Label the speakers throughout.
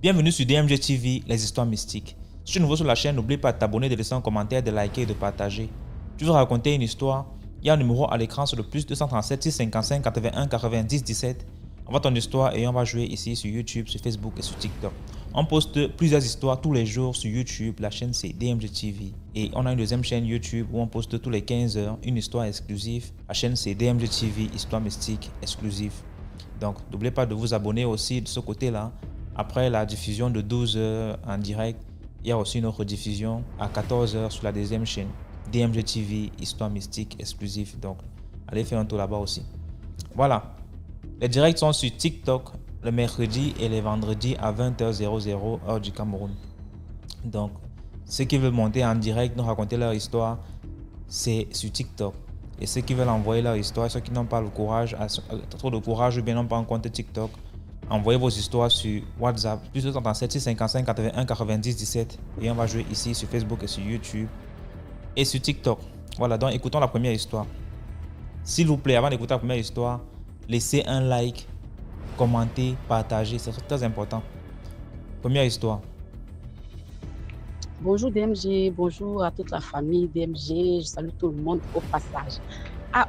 Speaker 1: Bienvenue sur DMG TV, les histoires mystiques. Si tu es nouveau sur la chaîne, n'oublie pas de t'abonner, de laisser un commentaire, de liker et de partager. Tu veux raconter une histoire? Il y a un numéro à l'écran sur le plus 237 655 81 90 17. Envoie ton histoire et on va jouer ici sur YouTube, sur Facebook et sur TikTok. On poste plusieurs histoires tous les jours sur YouTube. La chaîne c'est DMG TV. Et on a une deuxième chaîne YouTube où on poste tous les 15 heures une histoire exclusive. La chaîne c'est DMG TV, histoire mystique exclusive. Donc n'oubliez pas de vous abonner aussi de ce côté-là. Après la diffusion de 12 heures en direct, il y a aussi une autre diffusion à 14 heures sur la deuxième chaîne. DMG TV, histoire mystique exclusive. Donc, allez faire un tour là-bas aussi. Voilà. Les directs sont sur TikTok le mercredi et les vendredis à 20h00 heure du Cameroun. Donc, ceux qui veulent monter en direct, nous raconter leur histoire, c'est sur TikTok. Et ceux qui veulent envoyer leur histoire, ceux qui n'ont pas le courage, trop de courage ou bien n'ont pas un compte TikTok, envoyez vos histoires sur WhatsApp, plus 237 655 81 90 17. Et on va jouer ici sur Facebook et sur YouTube et sur TikTok. Voilà, donc écoutons la première histoire. S'il vous plaît, avant d'écouter la première histoire, laissez un like, commentez, partagez, c'est très important. Première histoire.
Speaker 2: Bonjour DMG, bonjour à toute la famille DMG, je salue tout le monde au passage.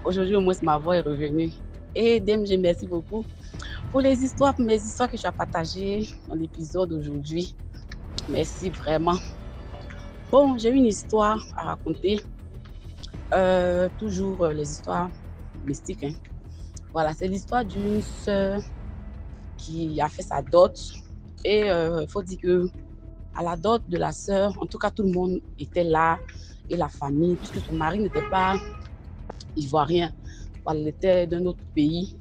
Speaker 2: Aujourd'hui au moins ma voix est revenue. Et DMG, merci beaucoup pour mes histoires que tu as partagées dans l'épisode d'aujourd'hui. Merci vraiment. Bon, j'ai une histoire à raconter. Toujours les histoires mystiques. Voilà, c'est l'histoire d'une sœur qui a fait sa dot. Et il faut dire que à la dot de la sœur, en tout cas tout le monde était là et la famille, puisque son mari n'était pas ivoirien, voilà, il était d'un autre pays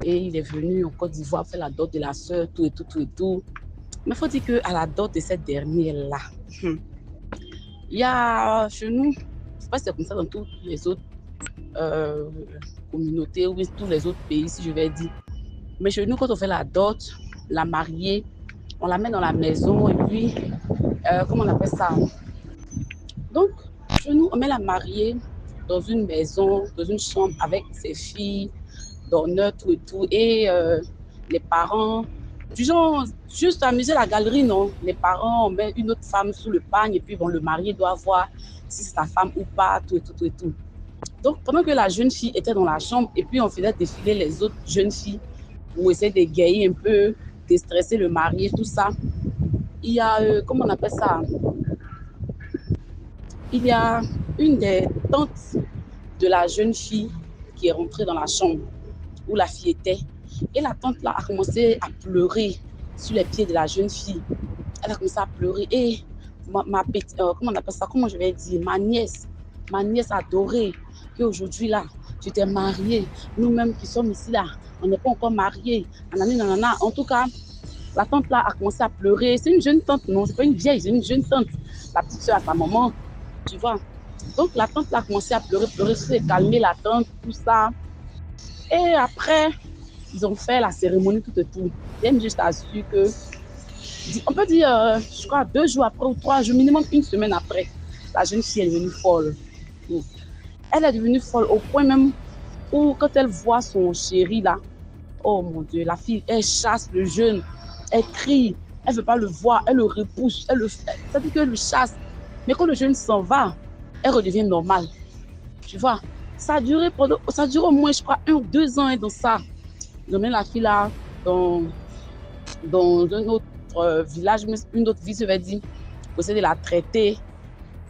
Speaker 2: et il est venu en Côte d'Ivoire faire la dot de la sœur, tout et tout. Mais il faut dire qu'à la dot de cette dernière-là, il y a chez nous, je ne sais pas si c'est comme ça dans toutes les autres communautés ou tous les autres pays, si je vais dire, mais chez nous, quand on fait la dot, la mariée, on la met dans la maison et puis, comment on appelle ça? Donc, chez nous, on met la mariée dans une maison, dans une chambre avec ses filles, d'honneur, tout et tout. Et les parents, du genre, juste amuser la galerie, non. Les parents, on met une autre femme sous le pagne et puis bon, le marié doit voir si c'est sa femme ou pas, tout et tout. Donc, pendant que la jeune fille était dans la chambre et puis on faisait défiler les autres jeunes filles pour essayer d'égayer un peu, déstresser le marié, tout ça, il y a, comment on appelle ça? Il y a une des tantes de la jeune fille qui est rentrée dans la chambre où la fille était. Et la tante là a commencé à pleurer sur les pieds de la jeune fille. Elle a commencé à pleurer. Et ma petite, comment on appelle ça? Comment je vais dire? Ma nièce adorée, qu'aujourd'hui là, tu t'es mariée. Nous-mêmes qui sommes ici là, on n'est pas encore mariés. En tout cas, la tante là a commencé à pleurer. C'est une jeune tante, non, c'est pas une vieille, c'est une jeune tante. La petite soeur à sa maman, tu vois. Donc la tante là a commencé à pleurer, c'est calmer la tante, tout ça. Et après, ils ont fait la cérémonie tout et tout. J'aime juste assurer que, on peut dire, je crois 2 jours après ou 3 jours, minimum une semaine après, la jeune fille est devenue folle. Elle est devenue folle au point même où quand elle voit son chéri là, oh mon Dieu, la fille, elle chasse le jeune, elle crie, elle ne veut pas le voir, elle le repousse, ça dit qu'elle le chasse. Mais quand le jeune s'en va, elle redevient normale. Tu vois, ça a duré au moins, je crois, 1 ou 2 ans dans ça. Ils ont mis la fille là dans un autre village, une autre ville, je vais dire, pour essayer de la traiter.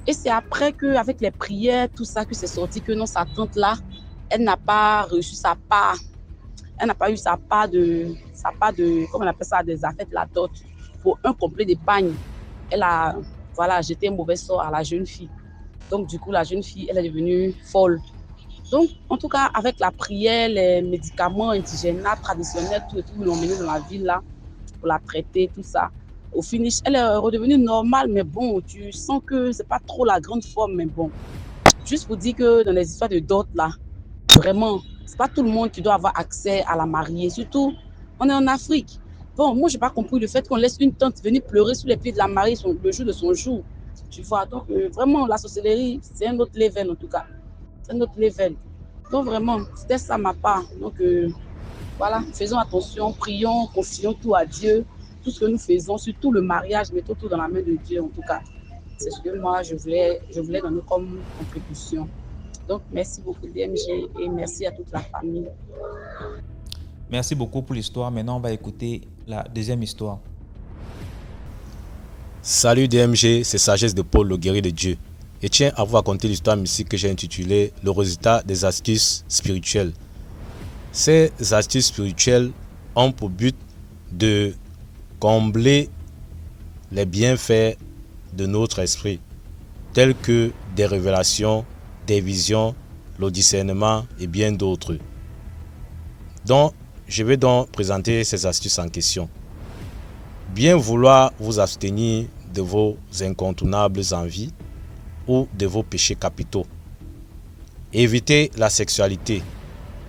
Speaker 2: Et c'est après qu'avec les prières, tout ça, que c'est sorti que non, sa tante là, elle n'a pas reçu sa part. Elle n'a pas eu sa part de, comment on appelle ça, des affaires de la dot. Pour un complet d'épargne, elle a, voilà, jeté un mauvais sort à la jeune fille. Donc, du coup, la jeune fille, elle est devenue folle. Donc, en tout cas, avec la prière, les médicaments indigénats traditionnels, tout et tout, ils l'ont menée dans la ville là pour la traiter, tout ça. Au finish, elle est redevenue normale, mais bon, tu sens que c'est pas trop la grande forme, mais bon. Juste pour dire que dans les histoires de dot là, vraiment, c'est pas tout le monde qui doit avoir accès à la mariée. Surtout, on est en Afrique. Bon, moi, j'ai pas compris le fait qu'on laisse une tante venir pleurer sous les pieds de la mariée le jour de son jour. Tu vois, donc vraiment, la sorcellerie, c'est un autre level en tout cas. C'est un autre level. Donc vraiment, c'était ça ma part. Donc voilà, faisons attention, prions, confions tout à Dieu. tout ce que nous faisons, surtout le mariage, mettons tout dans la main de Dieu en tout cas. C'est ce que moi je voulais donner comme contribution. Donc merci beaucoup DMG et merci à toute la famille.
Speaker 1: Merci beaucoup pour l'histoire. Maintenant, on va écouter la deuxième histoire.
Speaker 3: Salut DMG, c'est Sagesse de Paul, le guerrier de Dieu. Et tiens à vous raconter l'histoire mystique que j'ai intitulée Le résultat des astuces spirituelles. Ces astuces spirituelles ont pour but de combler les bienfaits de notre esprit, tels que des révélations, des visions, le discernement et bien d'autres. Donc, je vais donc présenter ces astuces en question. Bien vouloir vous abstenir de vos incontournables envies ou de vos péchés capitaux. Évitez la sexualité.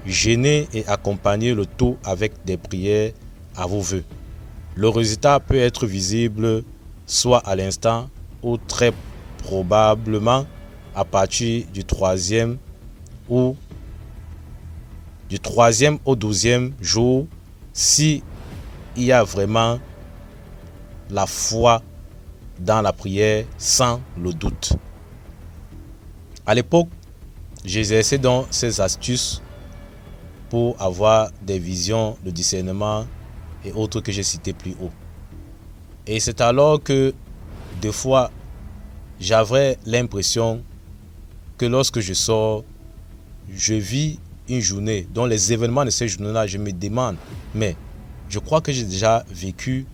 Speaker 3: Gênez et accompagnez le tout avec des prières à vos vœux. Le résultat peut être visible soit à l'instant ou très probablement à partir du troisième au 12e jour, si il y a vraiment la foi dans la prière sans le doute. À l'époque, j'exerçais donc ces astuces pour avoir des visions de discernement et autres que j'ai cités plus haut. Et c'est alors que des fois, j'avais l'impression que lorsque je sors, je vis une journée dont les événements de cette journée-là, je me demande, mais je crois que j'ai déjà vécu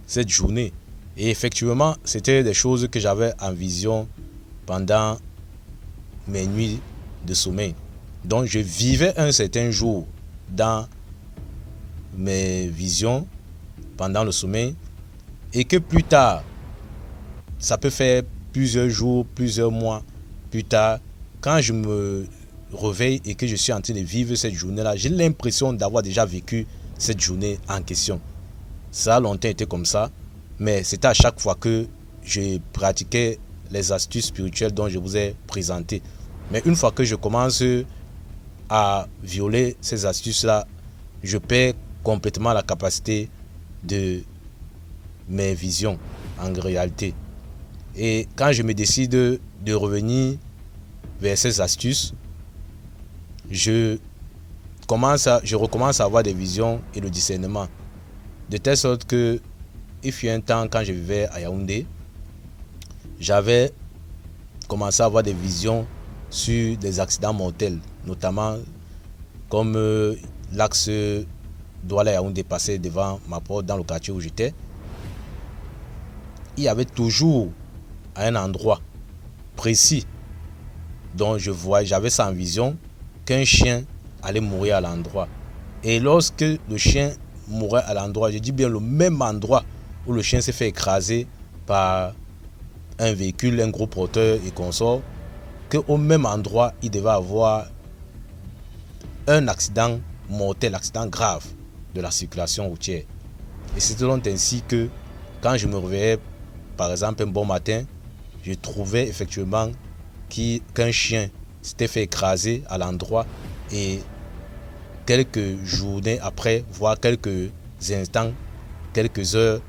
Speaker 3: cette journée. Et effectivement, c'était des choses que j'avais en vision pendant mes nuits de sommeil. Donc je vivais un certain jour dans mes visions pendant le sommeil et que plus tard, ça peut faire plusieurs jours, plusieurs mois plus tard, quand je me réveille et que je suis en train de vivre cette journée-là, j'ai l'impression d'avoir déjà vécu cette journée en question. Ça a longtemps été comme ça, mais c'était à chaque fois que je pratiquais les astuces spirituelles dont je vous ai présenté. Mais une fois que je commence à violer ces astuces-là, je perds complètement la capacité de mes visions en réalité. Et quand je me décide de revenir vers ces astuces, je recommence à avoir des visions et le discernement. De telle sorte que, il fut un temps quand je vivais à Yaoundé, j'avais commencé à avoir des visions sur des accidents mortels, notamment comme l'axe Douala-Yaoundé passait devant ma porte dans le quartier où j'étais. Il y avait toujours à un endroit précis dont j'avais ça en vision, qu'un chien allait mourir à l'endroit. Et lorsque le chien mourait à l'endroit, je dis bien le même endroit où le chien s'est fait écraser par un véhicule, un gros porteur et consort, qu'au même endroit, il devait avoir un accident mortel, accident grave de la circulation routière. Et c'était donc ainsi que quand je me réveillais, par exemple un bon matin, je trouvais effectivement qu'un chien s'était fait écraser à l'endroit et quelques journées après, voire quelques instants, quelques heures,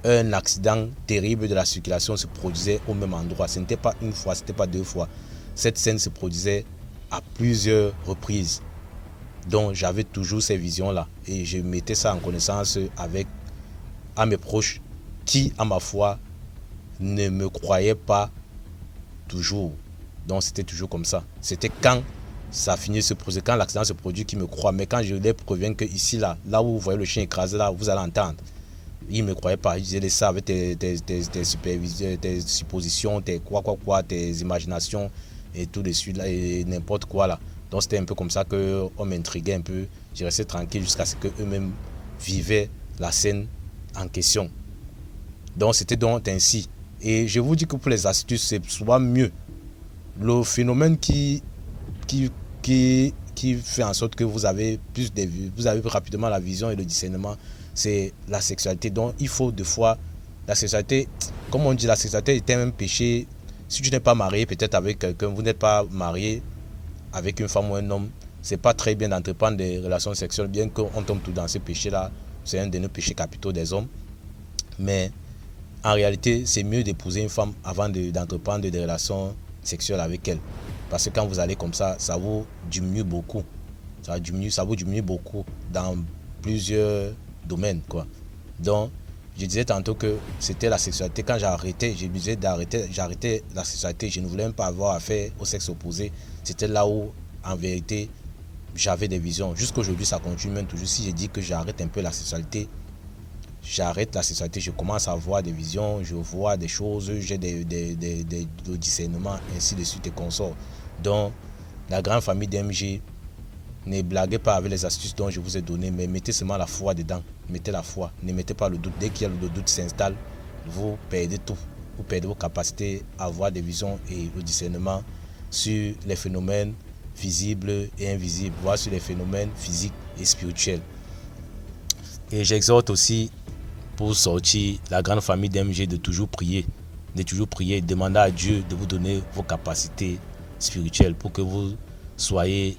Speaker 3: un accident terrible de la circulation se produisait au même endroit. Ce n'était pas une fois, ce n'était pas deux fois. Cette scène se produisait à plusieurs reprises. Donc j'avais toujours ces visions-là et je mettais ça en connaissance à mes proches qui, à ma foi, ne me croyaient pas toujours. Donc c'était toujours comme ça. C'était quand ça finit de se produire, quand l'accident se produit, qu'ils me croient. Mais quand je les préviens que ici, là où vous voyez le chien écrasé, là, vous allez entendre. Ils ne me croyaient pas. Ils disaient ça avec tes suppositions, tes tes imaginations et tout de suite, là, et n'importe quoi là. Donc c'était un peu comme ça qu'on m'intriguait un peu. Je restais tranquille jusqu'à ce qu'eux-mêmes vivaient la scène en question. Donc c'était donc ainsi. Et je vous dis que pour les astuces, c'est souvent mieux. Le phénomène qui fait en sorte que vous avez rapidement la vision et le discernement, c'est la sexualité. Donc il faut des fois, la sexualité, comme on dit, la sexualité est un péché. Si tu n'es pas marié peut-être avec quelqu'un, vous n'êtes pas marié avec une femme ou un homme, c'est pas très bien d'entreprendre des relations sexuelles, bien qu'on tombe tout dans ce péché-là. C'est un de nos péchés capitaux des hommes. Mais en réalité, c'est mieux d'épouser une femme avant d'entreprendre des relations sexuelles avec elle. Parce que quand vous allez comme ça vous diminue beaucoup. Ça vous diminue beaucoup dans plusieurs domaines, quoi. Donc, je disais tantôt que c'était la sexualité. Quand j'ai arrêté la sexualité. Je ne voulais même pas avoir affaire au sexe opposé. C'était là où, en vérité, j'avais des visions. Jusqu'à aujourd'hui, ça continue même toujours. Si je dis que j'arrête un peu la sexualité, je commence à avoir des visions, je vois des choses, j'ai des discernements, ainsi de suite et consorts. Donc, la grande famille d'MG, ne blaguez pas avec les astuces dont je vous ai donné, mais mettez seulement la foi dedans. Mettez la foi, ne mettez pas le doute. Dès qu'il y a le doute s'installe, vous perdez tout. Vous perdez vos capacités à avoir des visions et le discernement sur les phénomènes visibles et invisibles, voire sur les phénomènes physiques et spirituels. Et j'exhorte aussi, pour sortir la grande famille d'MG, de toujours prier, demander à Dieu de vous donner vos capacités spirituelles pour que vous soyez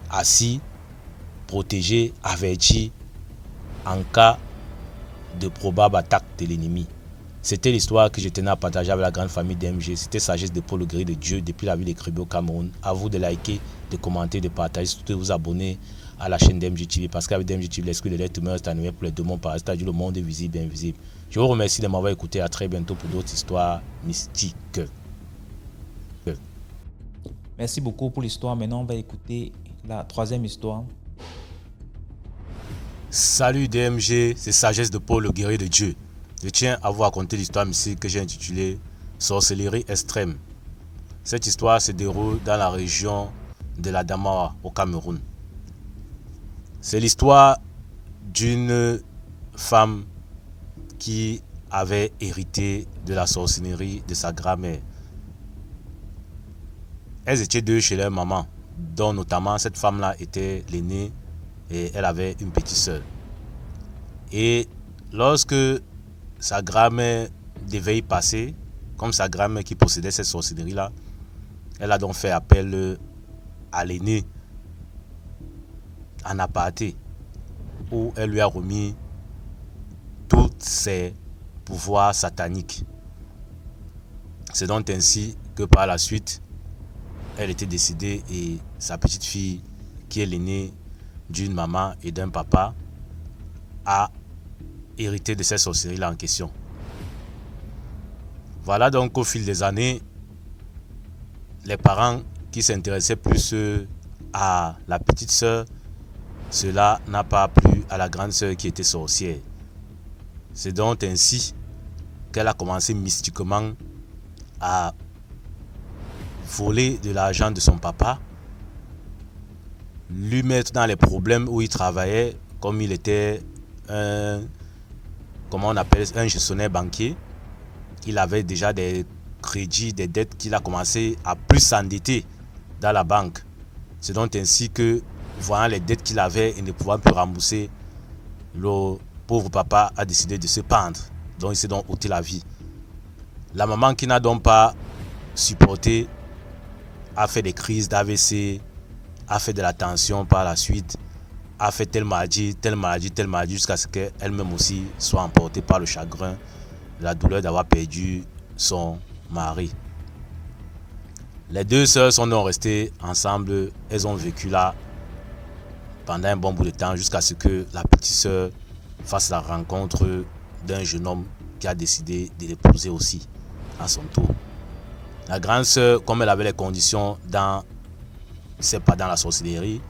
Speaker 3: assis, protégés, avertis en cas de probable attaque de l'ennemi. C'était l'histoire que je tenais à partager avec la grande famille d'MG. C'était Sagesse de Paul, le guerrier de Dieu, depuis la ville de Krébé au Cameroun. À vous de liker, de commenter, de partager, surtout de vous abonner à la chaîne d'MG TV, parce qu'avec DMG TV, l'esprit de l'être humain reste animé pour les deux mondes, c'est-à-dire le monde est visible et invisible. Je vous remercie de m'avoir écouté. À très bientôt pour d'autres histoires mystiques.
Speaker 1: Merci beaucoup pour l'histoire. Maintenant, on va écouter la troisième histoire.
Speaker 3: Salut DMG, c'est Sagesse de Paul, le guerrier de Dieu. Je tiens à vous raconter l'histoire mystique que j'ai intitulée Sorcellerie extrême. Cette histoire se déroule dans la région de la Damawa au Cameroun. C'est l'histoire d'une femme qui avait hérité de la sorcellerie de sa grand-mère. Elles étaient deux chez leur maman, dont notamment cette femme-là était l'aînée et elle avait une petite sœur. Et lorsque sa grand-mère devait y passer, comme sa grand-mère qui possédait cette sorcellerie-là, elle a donc fait appel à l'aînée en aparté, où elle lui a remis tous ses pouvoirs sataniques. C'est donc ainsi que par la suite, elle était décédée et sa petite fille, qui est l'aînée d'une maman et d'un papa, a hérité de cette sorcellerie-là en question. Voilà donc au fil des années, les parents qui s'intéressaient plus à la petite sœur, cela n'a pas plu à la grande sœur qui était sorcière. C'est donc ainsi qu'elle a commencé mystiquement à voler de l'argent de son papa, lui mettre dans les problèmes où il travaillait, comme il était un gestionnaire banquier. Il avait déjà des crédits, des dettes qu'il a commencé à plus s'endetter dans la banque. C'est donc ainsi que, voyant les dettes qu'il avait et ne pouvant plus rembourser, le pauvre papa a décidé de se pendre. Donc il s'est donc ôté la vie. La maman, qui n'a donc pas supporté, a fait des crises d'AVC, a fait de la tension par la suite, a fait telle maladie, jusqu'à ce qu'elle-même aussi soit emportée par le chagrin, la douleur d'avoir perdu son mari. Les deux sœurs sont donc restées ensemble. Elles ont vécu là pendant un bon bout de temps, jusqu'à ce que la petite sœur fasse la rencontre d'un jeune homme qui a décidé de l'épouser aussi à son tour. La grande sœur, comme elle avait les conditions dans la sorcellerie,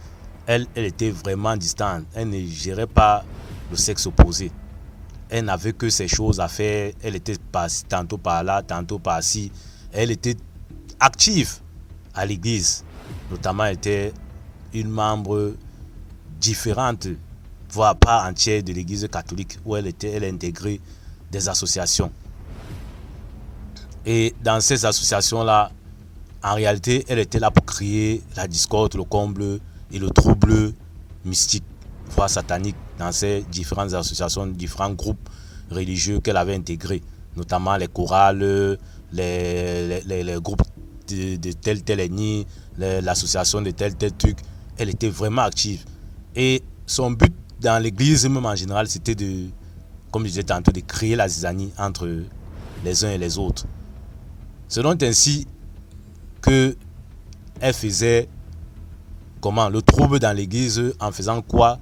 Speaker 3: elle était vraiment distante. Elle ne gérait pas le sexe opposé. Elle n'avait que ses choses à faire. Elle était tantôt par là, tantôt par-ci. Elle était active à l'église. Notamment, elle était une membre différente, voire pas entière, de l'église catholique, où elle intégrait des associations. Et dans ces associations-là, en réalité, elle était là pour créer la discorde, le comble et le trouble mystique, voire satanique, dans ces différentes associations, différents groupes religieux qu'elle avait intégrés, notamment les chorales, les groupes de tel ennemi, l'association de tel truc. Elle était vraiment active. Et son but dans l'église, même en général, c'était de comme je disais tantôt, de créer la zizanie entre les uns et les autres. C'est donc ainsi que elle faisait le trouble dans l'église, en faisant quoi?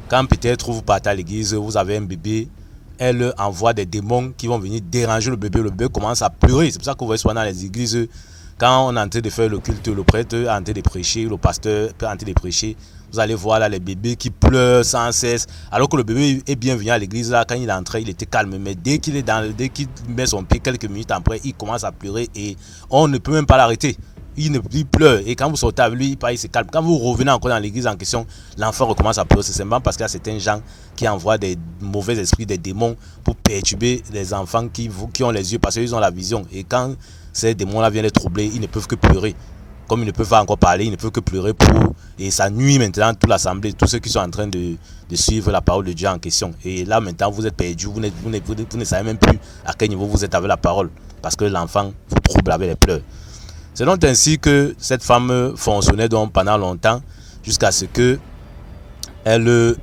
Speaker 3: Quand peut-être vous partez à l'église, vous avez un bébé, elle envoie des démons qui vont venir déranger le bébé commence à pleurer. C'est pour ça que vous voyez souvent dans les églises, quand on est en train de faire le culte, le prêtre est en train de prêcher, le pasteur est en train de prêcher, vous allez voir là les bébés qui pleurent sans cesse, alors que le bébé est bien venu à l'église, là, quand il est entré, il était calme, mais dès qu'il met son pied quelques minutes après, il commence à pleurer et on ne peut même pas l'arrêter. Il pleure, et quand vous sortez avec lui, il se calme. Quand vous revenez encore dans l'église en question, l'enfant recommence à pleurer. C'est simplement parce qu'il y a certains gens qui envoient des mauvais esprits, des démons pour perturber les enfants qui ont les yeux, parce qu'ils ont la vision. Et quand ces démons-là viennent les troubler, ils ne peuvent que pleurer. Comme ils ne peuvent pas encore parler, ils ne peuvent que pleurer et ça nuit maintenant toute l'assemblée, tous ceux qui sont en train de suivre la parole de Dieu en question. Et là maintenant vous êtes perdus, vous ne savez même plus à quel niveau vous êtes avec la parole, parce que l'enfant vous trouble avec les pleurs. C'est donc ainsi que cette femme fonctionnait donc pendant longtemps, jusqu'à ce que elle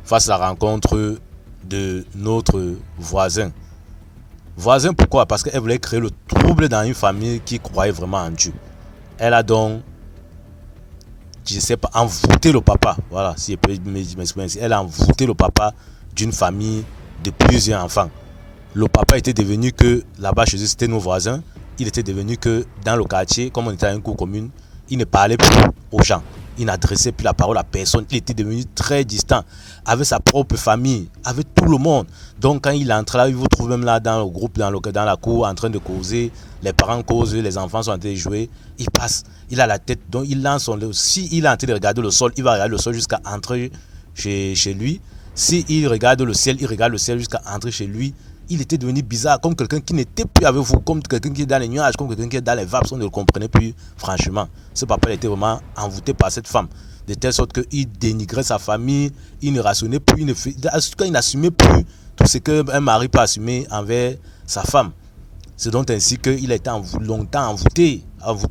Speaker 3: fasse la rencontre de notre voisin. Voisin, pourquoi? Parce qu'elle voulait créer le trouble dans une famille qui croyait vraiment en Dieu. Elle a donc, je ne sais pas, envoûté le papa. Voilà, si je peux m'exprimer ainsi. Elle a envoûté le papa d'une famille de plusieurs enfants. Le papa était devenu que, là-bas chez eux, c'était nos voisins. Il était devenu que dans le quartier, comme on était à une cour commune, il ne parlait plus aux gens. Il n'adressait plus la parole à personne. Il était devenu très distant avec sa propre famille, avec tout le monde. Donc quand il entre là, il vous trouve même là dans le groupe, dans la cour, en train de causer. Les parents causent, les enfants sont en train de jouer. Il passe, il a la tête, donc il lance si il est en train de regarder le sol, il va regarder le sol jusqu'à entrer chez lui. Si il regarde le ciel, il regarde le ciel jusqu'à entrer chez lui. Il était devenu bizarre, comme quelqu'un qui n'était plus avec vous, comme quelqu'un qui est dans les nuages, comme quelqu'un qui est dans les vapes, on ne le comprenait plus, franchement. Ce papa il était vraiment envoûté par cette femme, de telle sorte qu'il dénigrait sa famille, il ne rationnait plus, il n'assumait plus tout ce qu'un mari peut assumer envers sa femme. C'est donc ainsi qu'il a été longtemps envoûté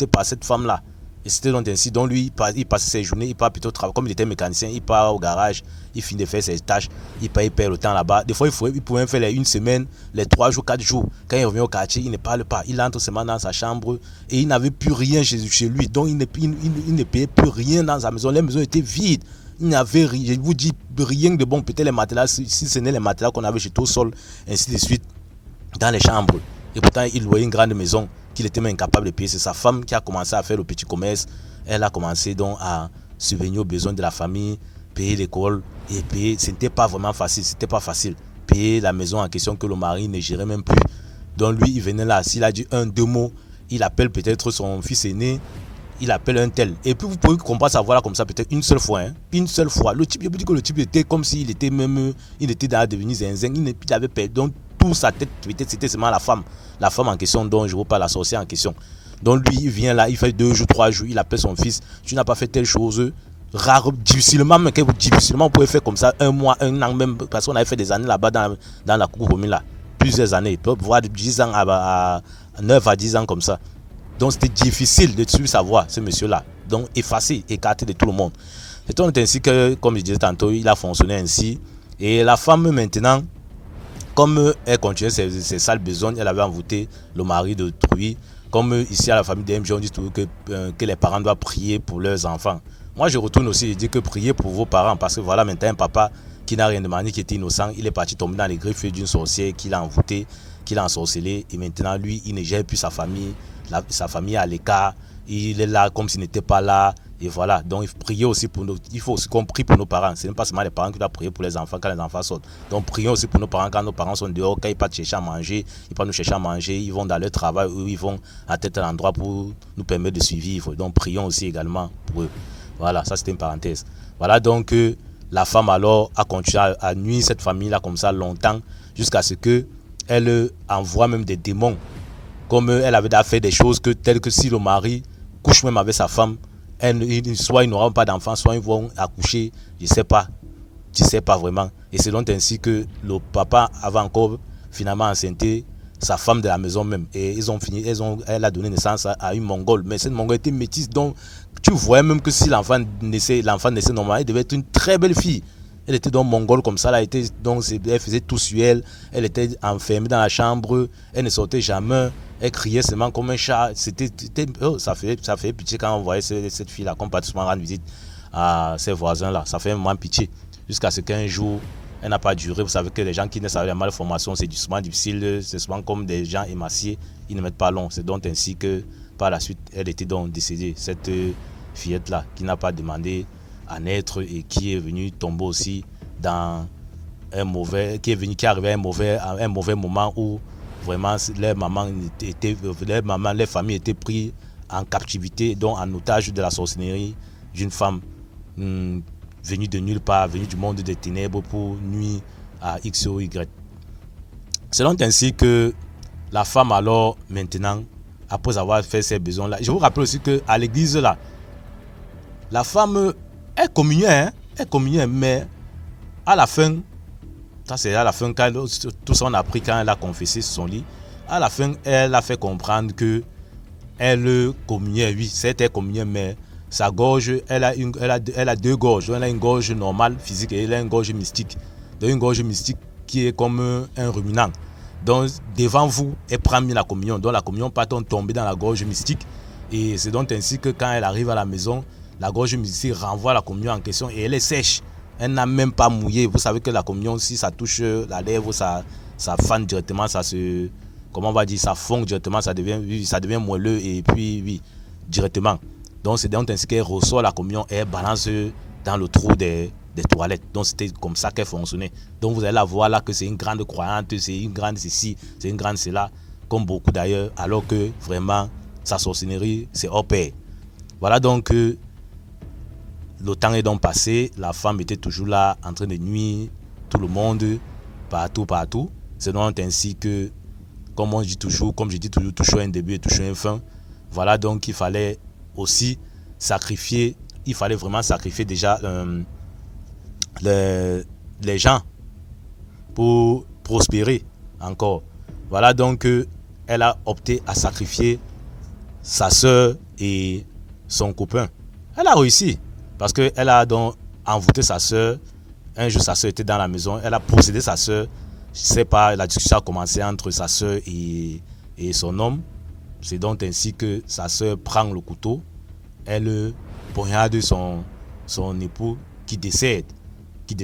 Speaker 3: par cette femme-là. Et c'était donc ainsi, donc lui, il passait ses journées, il part plutôt travailler, comme il était mécanicien, il part au garage, il finit de faire ses tâches, il perd le temps là-bas. Des fois, il pouvait faire les 1 semaine, les 3 jours, 4 jours. Quand il revient au quartier, il ne parle pas, il entre seulement dans sa chambre et il n'avait plus rien chez lui. Donc il ne payait plus rien dans sa maison, les maisons étaient vides. Il n'y avait rien, je vous dis, rien de bon, peut-être les matelas, si ce n'est les matelas qu'on avait chez tout sol, ainsi de suite, dans les chambres. Et pourtant, il louait une grande maison qu'il était même incapable de payer. C'est sa femme qui a commencé à faire le petit commerce. Elle a commencé donc à subvenir aux besoins de la famille, payer l'école et payer. Ce n'était pas vraiment facile, c'était pas facile. Payer la maison en question que le mari ne gérait même plus. Donc lui, il venait là, s'il a dit 2 mots, il appelle peut-être son fils aîné, il appelle un tel. Et puis vous pouvez comprendre sa voix là comme ça, peut-être une seule fois. Une seule fois. Le type, je vous dis que le type était comme s'il était même, il était dans la devenir zinzin, il avait perdu. Donc toute sa tête, peut-être c'était seulement la femme en question, dont je ne veux pas la sorcière en question. Donc lui, il vient là, il fait 2 jours, 3 jours, il appelle son fils, tu n'as pas fait telle chose, rare, difficilement, vous pouvez faire comme ça, 1 mois, 1 an même, parce qu'on avait fait des années là-bas dans la cour commune là, plusieurs années, voire de 10 ans à 9 à 10 ans comme ça. Donc c'était difficile de suivre sa voix, ce monsieur-là, donc effacé, écarté de tout le monde. C'est donc ainsi que, comme je disais tantôt, il a fonctionné ainsi, et la femme maintenant, comme elle continuait ses sales besognes, elle avait envoûté le mari d'autrui. Comme ici à la famille DMG, on dit toujours que les parents doivent prier pour leurs enfants. Moi, je retourne aussi et dis que priez pour vos parents, parce que voilà, maintenant un papa qui n'a rien demandé, qui était innocent, il est parti tomber dans les griffes d'une sorcière qui l'a envoûté, qui l'a ensorcelé. Et maintenant, lui, il ne gère plus sa famille à l'écart. Il est là comme s'il n'était pas là. Et voilà, donc il faut aussi qu'on prie pour nos parents. Ce n'est pas seulement les parents qui doivent prier pour les enfants quand les enfants sortent. Donc prions aussi pour nos parents quand nos parents sont dehors, quand ils partent chercher à manger, ils partent nous chercher à manger, ils vont dans leur travail, eux ils vont à tel endroit pour nous permettre de survivre. Donc prions aussi également pour eux. Voilà, ça c'était une parenthèse. Voilà donc la femme alors a continué à nuire cette famille-là comme ça longtemps, jusqu'à ce que elle envoie même des démons. Comme elle avait fait des choses telles que si le mari couche même avec sa femme, soit ils n'auront pas d'enfants, soit ils vont accoucher, je sais pas vraiment. Et c'est donc ainsi que le papa avait encore finalement enceinté sa femme de la maison même. Et elle a donné naissance à une Mongole. Mais cette Mongole était métisse, donc tu voyais même que si l'enfant naissait normalement, elle devait être une très belle fille. Elle était donc mongole comme ça, elle faisait tout sur elle. Elle était enfermée dans la chambre, elle ne sortait jamais. Elle criait seulement comme un chat. Ça fait pitié quand on voyait cette fille-là, qu'on partait souvent rendre visite à ses voisins-là. Ça fait vraiment pitié. Jusqu'à ce qu'un jour, elle n'a pas duré. Vous savez que les gens qui naissent avec la malformation, c'est souvent difficile. C'est souvent comme des gens émaciés. Ils ne mettent pas long. C'est donc ainsi que par la suite, elle était donc décédée. Cette fillette-là qui n'a pas demandé à naître et qui est venue tomber aussi dans un mauvais, qui est arrivé à un mauvais moment où vraiment les familles étaient prises en captivité, donc en otage de la sorcellerie d'une femme venue de nulle part, venue du monde des ténèbres pour nuire à X ou Y. C'est donc ainsi que la femme alors maintenant, après avoir fait ses besoins là, je vous rappelle aussi qu'à l'église là, la femme elle communiait, mais à la fin, ça c'est à la fin, quand tout ça on a appris quand elle a confessé son lit, à la fin elle a fait comprendre que elle communiait, oui, c'était communiait, mais sa gorge, elle a deux gorges. Elle a une gorge normale, physique, et elle a une gorge mystique. Donc une gorge mystique qui est comme un ruminant. Donc devant vous, elle prend bien la communion. Donc la communion part tomber dans la gorge mystique. Et c'est donc ainsi que quand elle arrive à la maison, la gorge mystique renvoie la communion en question et elle est sèche. Elle n'a même pas mouillé. Vous savez que la communion, si ça touche la lèvre, ça fane directement, ça fond directement, ça devient moelleux et puis oui, directement. Donc c'est donc ainsi qu'elle reçoit la communion et elle balance dans le trou des toilettes. Donc c'était comme ça qu'elle fonctionnait. Donc vous allez la voir là que c'est une grande croyante, c'est une grande ceci, c'est une grande cela, comme beaucoup d'ailleurs, alors que vraiment sa sorcellerie c'est hors pair. Voilà donc le temps est donc passé, la femme était toujours là en train de nuire tout le monde, partout. C'est donc ainsi que, comme je dis toujours, toujours un début et toujours un fin. Voilà donc il fallait aussi sacrifier, il fallait vraiment sacrifier déjà les gens pour prospérer encore. Voilà donc elle a opté à sacrifier sa soeur et son copain. Elle a réussi parce qu'elle a donc envoûté sa soeur. Un jour sa soeur était dans la maison, elle a possédé sa soeur. Je sais pas, la discussion a commencé entre sa soeur et son homme. C'est donc ainsi que sa soeur prend le couteau, elle poignarde son époux qui décède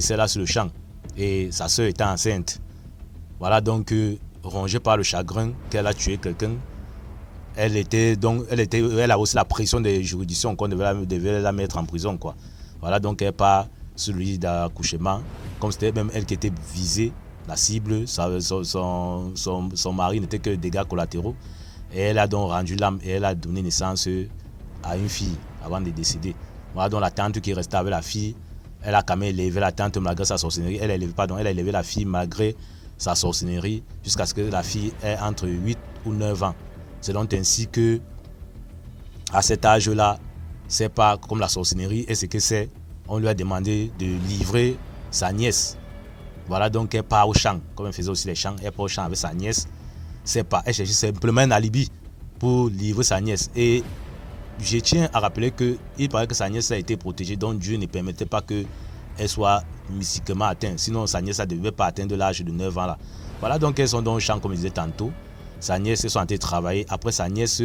Speaker 3: là sur le champ. Et sa soeur était enceinte. Voilà donc rongée par le chagrin qu'elle a tué quelqu'un. Elle a aussi la pression des juridictions qu'on devait la mettre en prison, quoi. Voilà donc elle part sur le lit d'accouchement, comme c'était même elle qui était visée, la cible. Son mari n'était que dégâts collatéraux. Et elle a donc rendu l'âme et elle a donné naissance à une fille avant de décéder. Voilà donc la tante qui restait avec la fille, elle a quand même élevé la tante malgré sa sorcellerie. Elle a élevé la fille malgré sa sorcellerie jusqu'à ce que la fille ait entre 8 ou 9 ans. C'est donc ainsi que, à cet âge-là, c'est pas comme la sorcellerie et ce que c'est. On lui a demandé de livrer sa nièce. Voilà donc elle part au champ, comme elle faisait aussi les champs, elle part au champ avec sa nièce. Elle cherchait simplement un alibi pour livrer sa nièce. Et je tiens à rappeler qu'il paraît que sa nièce a été protégée, donc Dieu ne permettait pas qu'elle soit mystiquement atteinte. Sinon, sa nièce ne devait pas atteindre l'âge de 9 ans. Là. Voilà, donc elles sont dans le champ, comme je disais tantôt. Sa nièce est en train de travailler. Après, sa nièce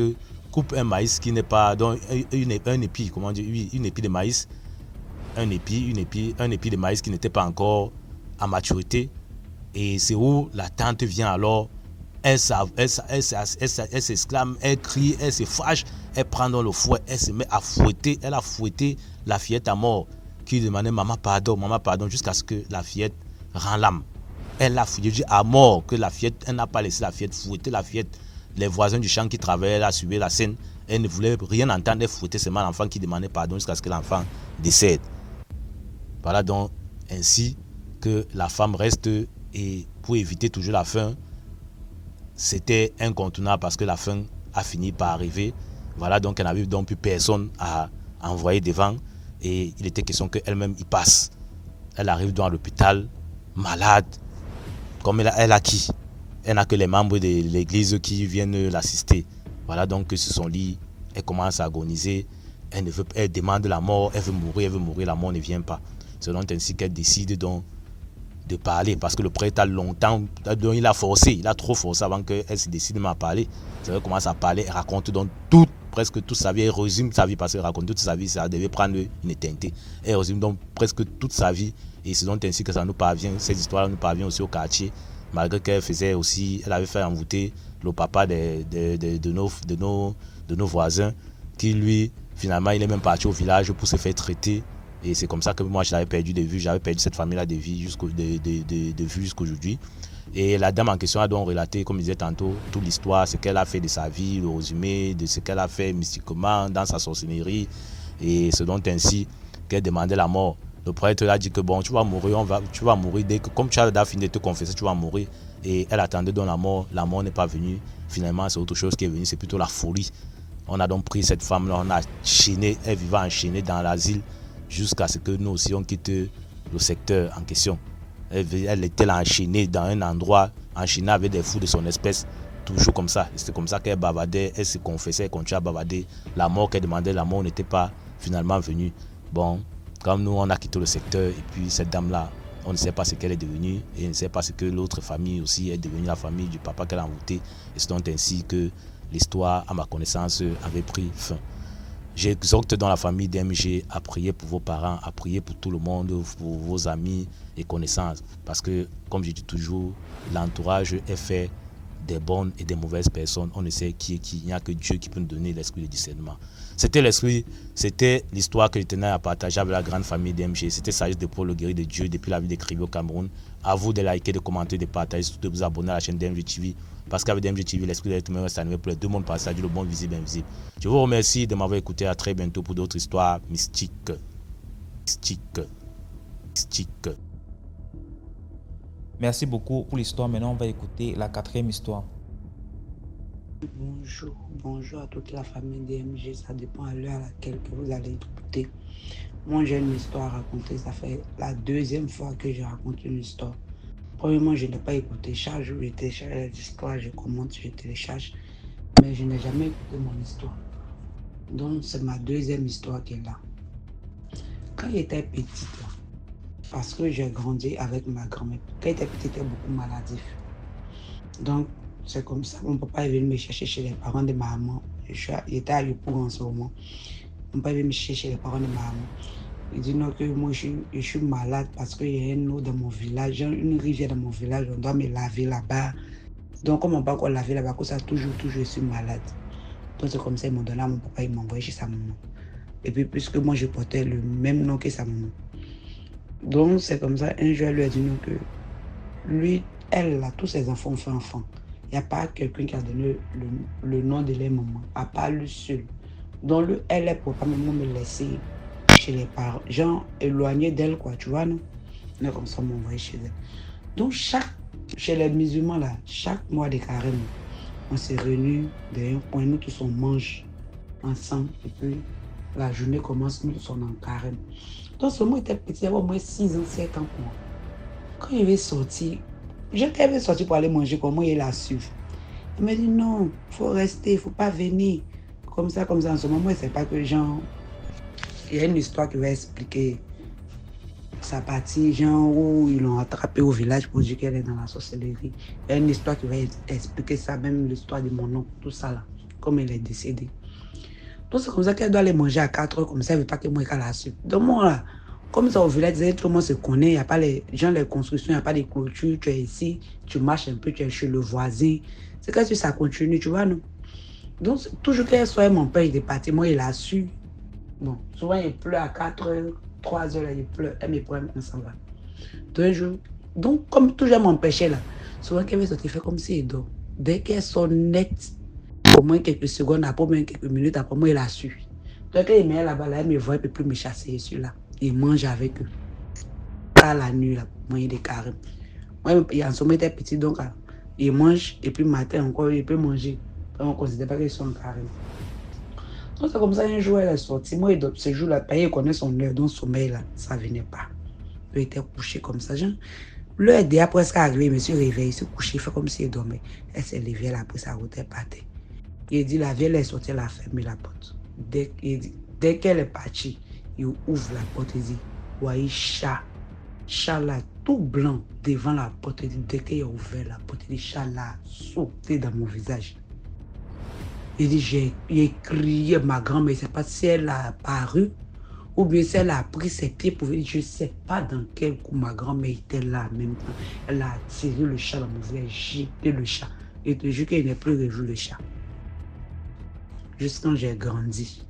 Speaker 3: coupe un maïs qui n'est pas. Donc, un épi, comment dire, oui, une épi de maïs. Un épi de maïs qui n'était pas encore à maturité. Et c'est où la tante vient alors. Elle s'exclame, elle crie, elle se fâche, elle prend dans le fouet, elle se met à fouetter. Elle a fouetté la fillette à mort qui demandait maman pardon, jusqu'à ce que la fillette rend l'âme. Elle a fouetté à mort que la fillette, elle n'a pas laissé la fillette fouetter la fillette. Les voisins du champ qui travaillaient là, suivaient la scène, elle ne voulait rien entendre, elle fouettait seulement l'enfant qui demandait pardon jusqu'à ce que l'enfant décède. Voilà donc ainsi que la femme reste, et pour éviter toujours la faim, c'était incontournable parce que la fin a fini par arriver. Voilà, donc elle n'avait donc plus personne à envoyer devant. Et il était question qu'elle-même y passe. Elle arrive dans l'hôpital, malade. Comme elle a qui? Elle n'a que les membres de l'église qui viennent l'assister. Voilà, donc sur son lit, elle commence à agoniser. Elle demande la mort, elle veut mourir, la mort ne vient pas. C'est donc ainsi qu'elle décide donc de parler, parce que le prêtre a longtemps, il a forcé, il a trop forcé avant qu'elle se décide à parler. C'est vrai, elle commence à parler, elle raconte donc presque toute sa vie, elle résume sa vie, parce qu'elle raconte toute sa vie, ça devait prendre une éternité. Elle résume donc presque toute sa vie, et c'est donc ainsi que ça nous parvient, cette histoire nous parvient aussi au quartier, malgré qu'elle faisait aussi, elle avait fait envoûter le papa de nos voisins, qui lui, finalement, il est même parti au village pour se faire traiter. Et c'est comme ça que moi je l'avais perdu de vue, j'avais perdu cette famille-là de vue jusqu'aujourd'hui. Et la dame en question a donc relaté, comme je disais tantôt, toute l'histoire, ce qu'elle a fait de sa vie, le résumé de ce qu'elle a fait mystiquement dans sa sorcellerie. Et c'est donc ainsi qu'elle demandait la mort. Le prêtre a dit que bon, tu vas mourir, dès que, comme tu as fini de te confesser, tu vas mourir. Et elle attendait donc la mort n'est pas venue. Finalement, c'est autre chose qui est venue, c'est plutôt la folie. On a donc pris cette femme-là, on a enchaîné, elle vivait enchaînée dans l'asile, jusqu'à ce que nous aussi on quitte le secteur en question. Elle était là enchaînée dans un endroit, enchaînée avec des fous de son espèce, toujours comme ça. C'est comme ça qu'elle bavardait, elle se confessait, elle continuait à bavarder. La mort qu'elle demandait, la mort n'était pas finalement venue. Bon, comme nous on a quitté le secteur, et puis cette dame-là, on ne sait pas ce qu'elle est devenue, et on ne sait pas ce que l'autre famille aussi est devenue, la famille du papa qu'elle a envoûté. Et c'est donc ainsi que l'histoire, à ma connaissance, avait pris fin. J'exhorte dans la famille DMG à prier pour vos parents, à prier pour tout le monde, pour vos amis et connaissances. Parce que, comme je dis toujours, l'entourage est fait des bonnes et des mauvaises personnes. On ne sait qui est qui. Il n'y a que Dieu qui peut nous donner l'esprit de discernement. C'était l'histoire que je tenais à partager avec la grande famille DMG. C'était Sagesse de Paul, le guerrier de Dieu, depuis la vie d'écrivain au Cameroun. À vous de liker, de commenter, de partager, surtout de vous abonner à la chaîne DMG TV. Parce qu'avec DMG TV, l'esprit d'être humain reste animé pour les deux mondes passés, le monde visible et invisible. Je vous remercie de m'avoir écouté. À très bientôt pour d'autres histoires mystiques.
Speaker 1: Merci beaucoup pour l'histoire. Maintenant, on va écouter la 4e histoire.
Speaker 4: Bonjour à toute la famille DMG. Ça dépend à l'heure à laquelle que vous allez écouter. Moi, j'ai une histoire à raconter. Ça fait la 2e fois que je raconte une histoire. Premièrement, je n'ai pas écouté. Chaque jour, je télécharge les histoires, je commente, je télécharge. Mais je n'ai jamais écouté mon histoire. Donc, c'est ma 2e histoire qui est là. Quand j'étais petite, là, parce que j'ai grandi avec ma grand-mère. Quand j'étais petite, j'étais beaucoup maladif. Donc, c'est comme ça. Mon papa est venu me chercher chez les parents de ma maman. J'étais à Yopougon en ce moment. Mon papa est venu me chercher chez les parents de ma maman. Il dit non, que moi je suis malade parce qu'il y a une eau dans mon village, une rivière dans mon village, on doit me laver là-bas. Donc, comme on ne peut pas encore laver là-bas, ça toujours, je suis malade. Donc, c'est comme ça, ils m'ont donné à mon papa, il m'a envoyé chez sa maman. Et puis, puisque moi, je portais le même nom que sa maman. Donc, c'est comme ça, un jour, elle lui a dit non, que lui, elle, là, tous ses enfants ont fait enfant. Il n'y a pas quelqu'un qui a donné le nom de leur maman, à part lui seul. Donc, lui, elle est pour pas même me laisser chez les parents, gens éloignés d'elle, quoi, tu vois, non? Mais comme ça, m'envoyer chez elle. Donc, chez les musulmans, là, chaque mois de carême, on s'est réunis dans un coin, nous tous on mange ensemble, et puis la journée commence, nous tous on est en carême. Donc, ce moment était petit, il y avait au moins 6 ans, 7 ans pour moi. Quand il avait sorti, j'étais sorti pour aller manger, comment il a su. Il m'a dit non, il faut rester, il ne faut pas venir. Comme ça, en ce moment, c'est pas que les gens. Il y a une histoire qui va expliquer sa partie, gens où ils l'ont attrapé au village pour dire qu'elle est dans la sorcellerie. Il y a une histoire qui va expliquer ça, même l'histoire de mon oncle, tout ça là, comme elle est décédée. Donc c'est comme ça qu'elle doit aller manger à 4 heures, comme ça elle ne veut pas que moi je la suive. Donc moi là, comme ça au village, tout le monde se connaît, il n'y a pas les gens, les constructions, il n'y a pas de clôtures, tu es ici, tu marches un peu, tu es chez le voisin. C'est comme si ça continue, tu vois, non? Donc toujours qu'elle soit, elle m'empêche de partir, moi il a su. Bon, souvent il pleut à 4 heures, 3 heures, il pleut, elle me prend, on s'en va. Donc, comme toujours elle m'empêchait là, souvent qu'elle veut sortir, fait comme si elle dort. Dès qu'elle sonne nette, au moins quelques secondes après, même quelques minutes après, moi, elle a su. Donc, elle met là-bas, là, elle me voit, elle ne peut plus me chasser celui-là. Il mange avec eux. Pas la nuit, là, manger des carèmes. Moi, en ce moment, il était petit, donc il mange, et puis le matin encore, il peut manger. On ne considère pas qu'ils sont en carême. Donc, c'est comme ça, un jour, elle est sortie. Moi, ce jour-là, il connaît son heure, donc sommeil, là, ça ne venait pas. Il était couché comme ça. L'heure est déjà presque arrivée, je me suis réveillée, il s'est couché, il fait comme s'il dormait. Elle s'est levée, elle a pris sa route, elle partait. Il dit, la vieille est sortie, elle a fermé la porte. Dès qu'elle est partie, il ouvre la porte et dit, voyé chat là, tout blanc devant la porte. Dès qu'il a ouvert la porte, le chat là sauté dans mon visage. Il dit, j'ai crié, ma grand-mère, je ne sais pas si elle a apparu ou bien si elle a pris ses pieds pour venir. Je ne sais pas dans quel coup ma grand-mère était là en même temps. Elle a tiré le chat dans mon visage, jeté le chat. Et je te jure qu'elle n'a plus revu le chat. Juste quand j'ai grandi,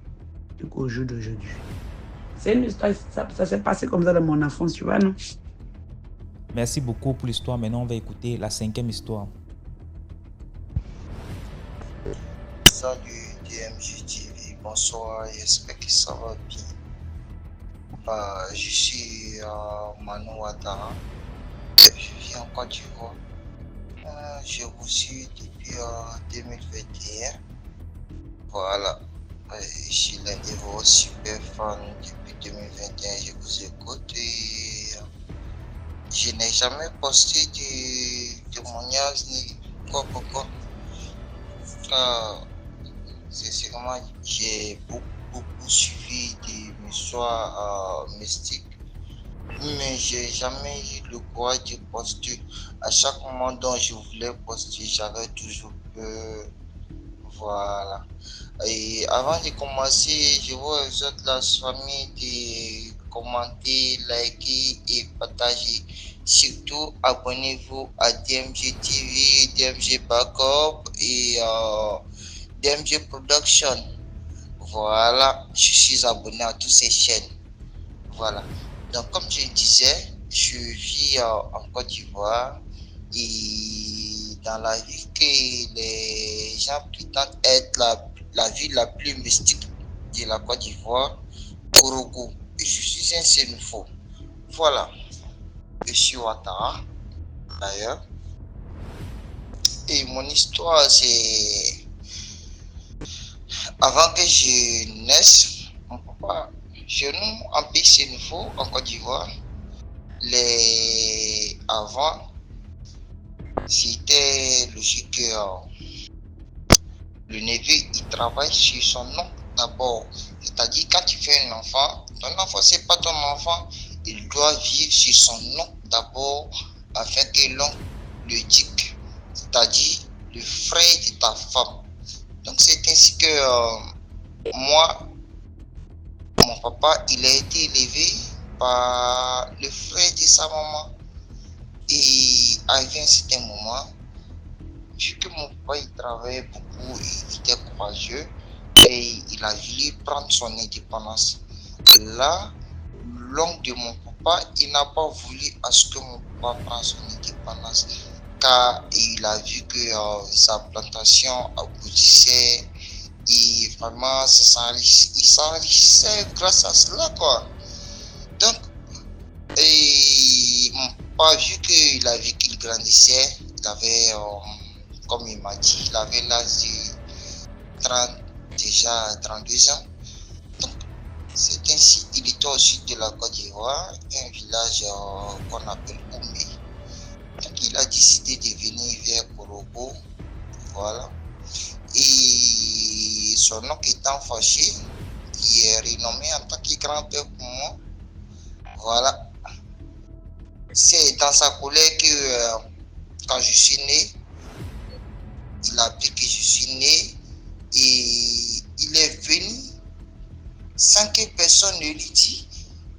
Speaker 4: jusqu'au jour d'aujourd'hui. C'est une histoire, ça s'est passé comme ça dans mon enfance, tu vois, non?
Speaker 1: Merci beaucoup pour l'histoire. Maintenant, on va écouter la 5e histoire.
Speaker 5: Salut DMG TV, bonsoir, j'espère que ça va bien. Je suis Manu Ouattara, je vis en Côte d'Ivoire. Je vous suis depuis 2021. Voilà, je suis l'un de vos super fans depuis 2021. Je vous écoute et je n'ai jamais posté de témoignages ni quoi. Sincèrement, j'ai beaucoup suivi des histoires mystiques, mais j'ai jamais eu le courage de poster. À chaque moment dont je voulais poster, j'avais toujours peur. Voilà. Et avant de commencer, je vous exhorte la famille de commenter, liker et partager. Surtout, abonnez-vous à DMG TV, DMG Backup et DMG Production. Voilà, je suis abonné à toutes ces chaînes. Voilà. Donc, comme je disais, je vis en Côte d'Ivoire et dans la ville que les gens prétendent être la ville la plus mystique de la Côte d'Ivoire, Korogo. Je suis un Sénoufo. Voilà. Je suis Ouattara, d'ailleurs. Et mon histoire, c'est avant que je naisse, mon papa, chez nous, en pays Sénoufo, en Côte d'Ivoire, avant, c'était logique que le neveu, il travaille sur son nom d'abord. C'est-à-dire, quand tu fais un enfant, ton enfant, c'est pas ton enfant, il doit vivre sur son nom d'abord, afin que l'on le dicte, c'est-à-dire le frère de ta femme. Donc, c'est ainsi que moi, mon papa, il a été élevé par le frère de sa maman. Et arrivé à un certain moment, vu que mon papa il travaillait beaucoup, il était courageux et il a voulu prendre son indépendance. Là, l'oncle de mon papa, il n'a pas voulu à ce que mon papa prenne son indépendance car il a vu que sa plantation aboutissait et vraiment il s'enrichissait grâce à cela, quoi. Donc, et mon papa, vu qu'il a vu qu'il grandissait, il avait, comme il m'a dit, il avait l'âge de déjà 32 ans. Donc, c'est ainsi, il était au sud de la Côte d'Ivoire, un village qu'on appelle Oumé. Donc, il a décidé de venir vers Korogo, voilà. Et son oncle étant fâché, il est renommé en tant que grand-père pour moi. Voilà. C'est dans sa colère que quand je suis né, il a appris que je suis né et il est venu sans que personne ne lui dise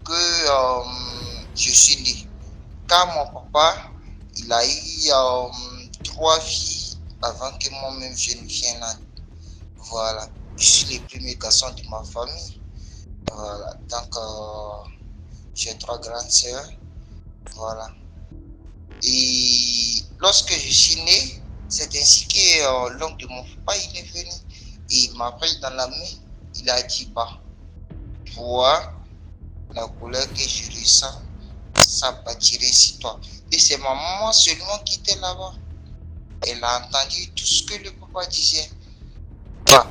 Speaker 5: que je suis né. Car mon papa, il a eu 3 filles avant que moi-même je ne vienne là. Voilà. Je suis le premier garçon de ma famille. Voilà. Donc, j'ai 3 grandes sœurs. Voilà. Et lorsque je suis né, c'est ainsi que l'oncle de mon papa il est venu. Et il m'a pris dans la main. Il a dit, bah, vois la couleur que je ressens, ça bâtirait sur toi. Et c'est ma maman seulement qui était là-bas. Elle a entendu tout ce que le papa disait. Bah,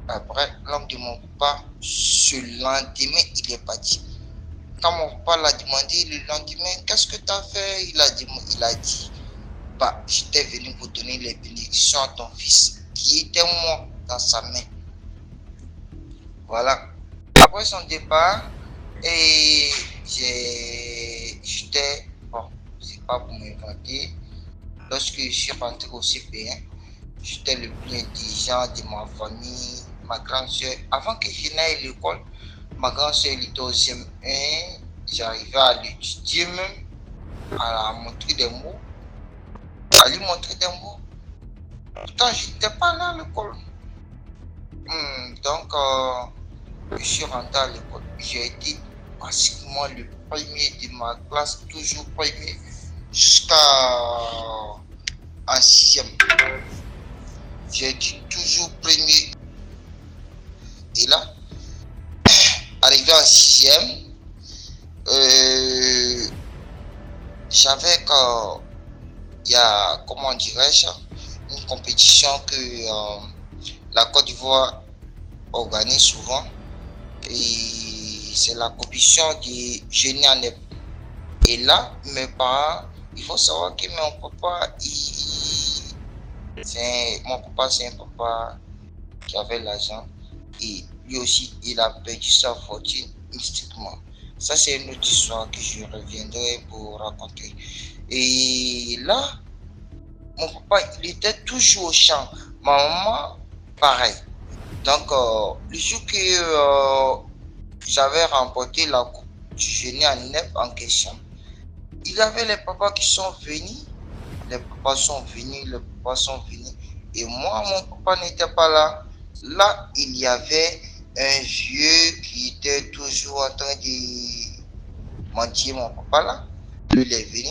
Speaker 5: après, l'oncle de mon papa, ce lendemain, il est parti. Quand mon papa l'a demandé le lendemain, qu'est-ce que tu as fait? Il a dit, bah, j'étais venu pour donner les bénédictions à ton fils, qui était moi dans sa main. Voilà. Après son départ, et j'étais, bon, c'est pas pour m'inventer, lorsque je suis rentré au CP1, j'étais le plus intelligent de ma famille. Ma grande soeur, avant que je n'aille à l'école, ma grande soeur était au CM1, j'arrivais à l'étudier même, à la montrer des mots, à lui montrer des mots. Pourtant, je n'étais pas là à l'école. Donc, je suis rentré à l'école. J'ai été pratiquement le premier de ma classe, toujours premier, jusqu'à en 6e. J'ai été toujours premier. Et là, arrivé en 6e, j'avais il y a, comment dirais-je, une compétition que la Côte d'Ivoire organise souvent. Et c'est la compétition du génie en NEP. Et là, mes parents, il faut savoir que mon papa, c'est un papa qui avait l'argent. Et lui aussi, il a perdu sa fortune mystiquement. Ça, c'est une autre histoire que je reviendrai pour raconter. Et là, mon papa, il était toujours au champ. Ma maman, pareil. Donc, le jour que j'avais remporté la coupe du génie en NEP en question, il y avait les papas qui sont venus. Les papas sont venus. Et moi, mon papa n'était pas là. Là, il y avait un vieux qui était toujours en train de mentir mon papa là. Lui, il est venu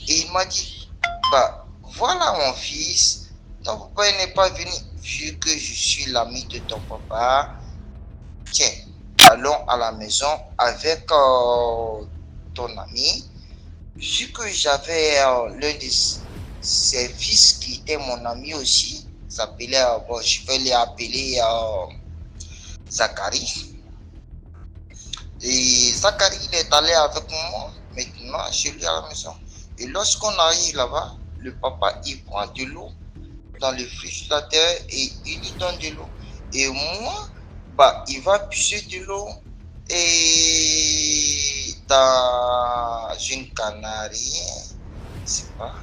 Speaker 5: et il m'a dit, bah, voilà mon fils, ton papa n'est pas venu. Vu que je suis l'ami de ton papa, tiens, allons à la maison avec ton ami. Vu que j'avais l'un de ses fils qui était mon ami aussi, s'appelait, bon, je vais l'appeler Zachary. Et Zachary, il est allé avec moi maintenant chez lui à la maison. Et lorsqu'on arrive là-bas, le papa, il prend de l'eau dans le réfrigérateur et il lui donne de l'eau. Et moi, bah, il va puiser de l'eau et dans une cannerie, je sais pas,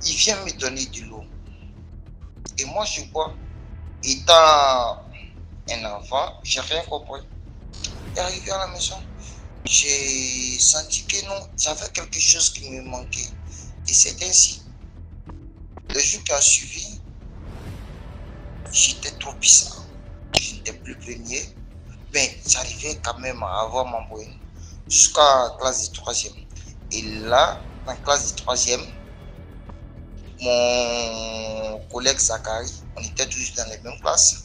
Speaker 5: il vient me donner de l'eau. Et moi, je bois. Étant un enfant, j'ai rien compris. Et arrivé à la maison, j'ai senti que non, j'avais quelque chose qui me manquait. Et c'est ainsi. Le jour qui a suivi, j'étais trop bizarre. Je n'étais plus premier. Mais j'arrivais quand même à avoir ma moyenne jusqu'à la classe de 3e. Et là, en classe de 3e, mon collègue Zachary, on était toujours dans les mêmes classes.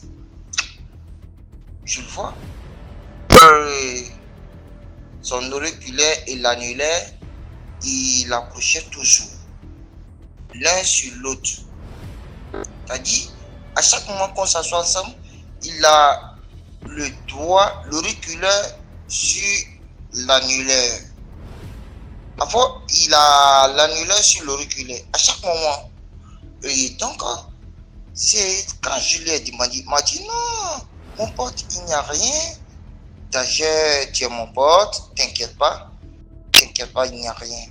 Speaker 5: Je le vois. Son auriculaire et l'annulaire, il accrochait toujours l'un sur l'autre. C'est-à-dire, à chaque moment qu'on s'assoit ensemble, il a le doigt, l'auriculaire sur l'annulaire. Avant, il a l'annulaire sur l'auriculaire. À chaque moment. Et donc, c'est quand je lui ai demandé, il m'a dit non, mon pote, il n'y a rien. D'ailleurs, tu es mon pote, t'inquiète pas, il n'y a rien.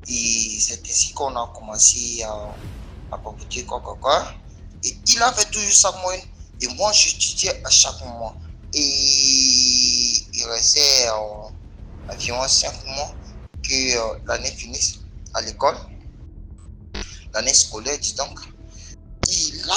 Speaker 5: Et c'est ainsi qu'on a commencé à papoter quoi. Et il avait toujours sa moyenne. Et moi, j'étudiais à chaque moment. Et il restait environ 5 mois que l'année finisse à l'école. L'année scolaire, dis donc. Et là,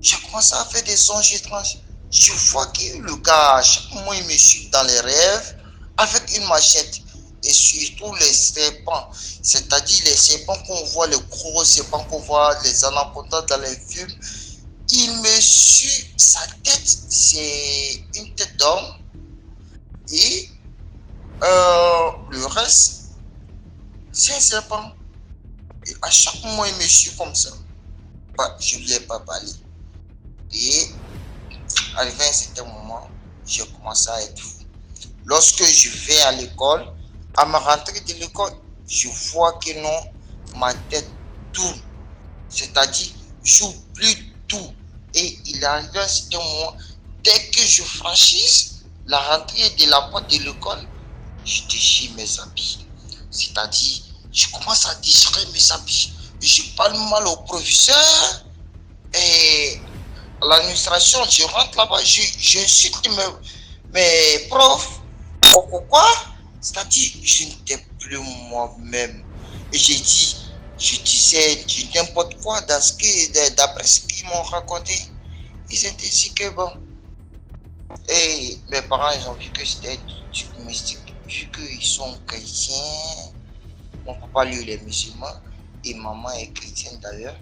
Speaker 5: j'ai commencé à faire des songes étranges. Je vois que le gars, à chaque moment, il me suit dans les rêves avec une machette. Et surtout les serpents. C'est-à-dire les serpents qu'on voit, les gros serpents qu'on voit, les anacondas dans les films. Il me suit, sa tête, c'est une tête d'homme. Et le reste, c'est un serpent. Et à chaque moment, il me suit comme ça. Bah, je ne lui ai pas parlé. Et arrivé à un certain moment, j'ai commencé à être fou. Lorsque je vais à l'école, à ma rentrée de l'école, je vois que non, ma tête tourne. C'est-à-dire, j'oublie tout. Et il arrive à un certain moment, dès que je franchisse la rentrée de la porte de l'école, je déchire mes habits. C'est-à-dire, je commence à déchirer mes habits. Je parle mal au professeur et à l'administration. Je rentre là-bas, j'insulte mes profs. Pourquoi? C'est-à-dire, je n'étais plus moi-même. Et je disais n'importe quoi d'après ce qu'ils m'ont raconté. Ils étaient si que bon. Et mes parents, ils ont vu que c'était du mystique. Vu qu'ils sont chrétiens, mon papa, lui, il est musulman. Et maman est chrétienne d'ailleurs.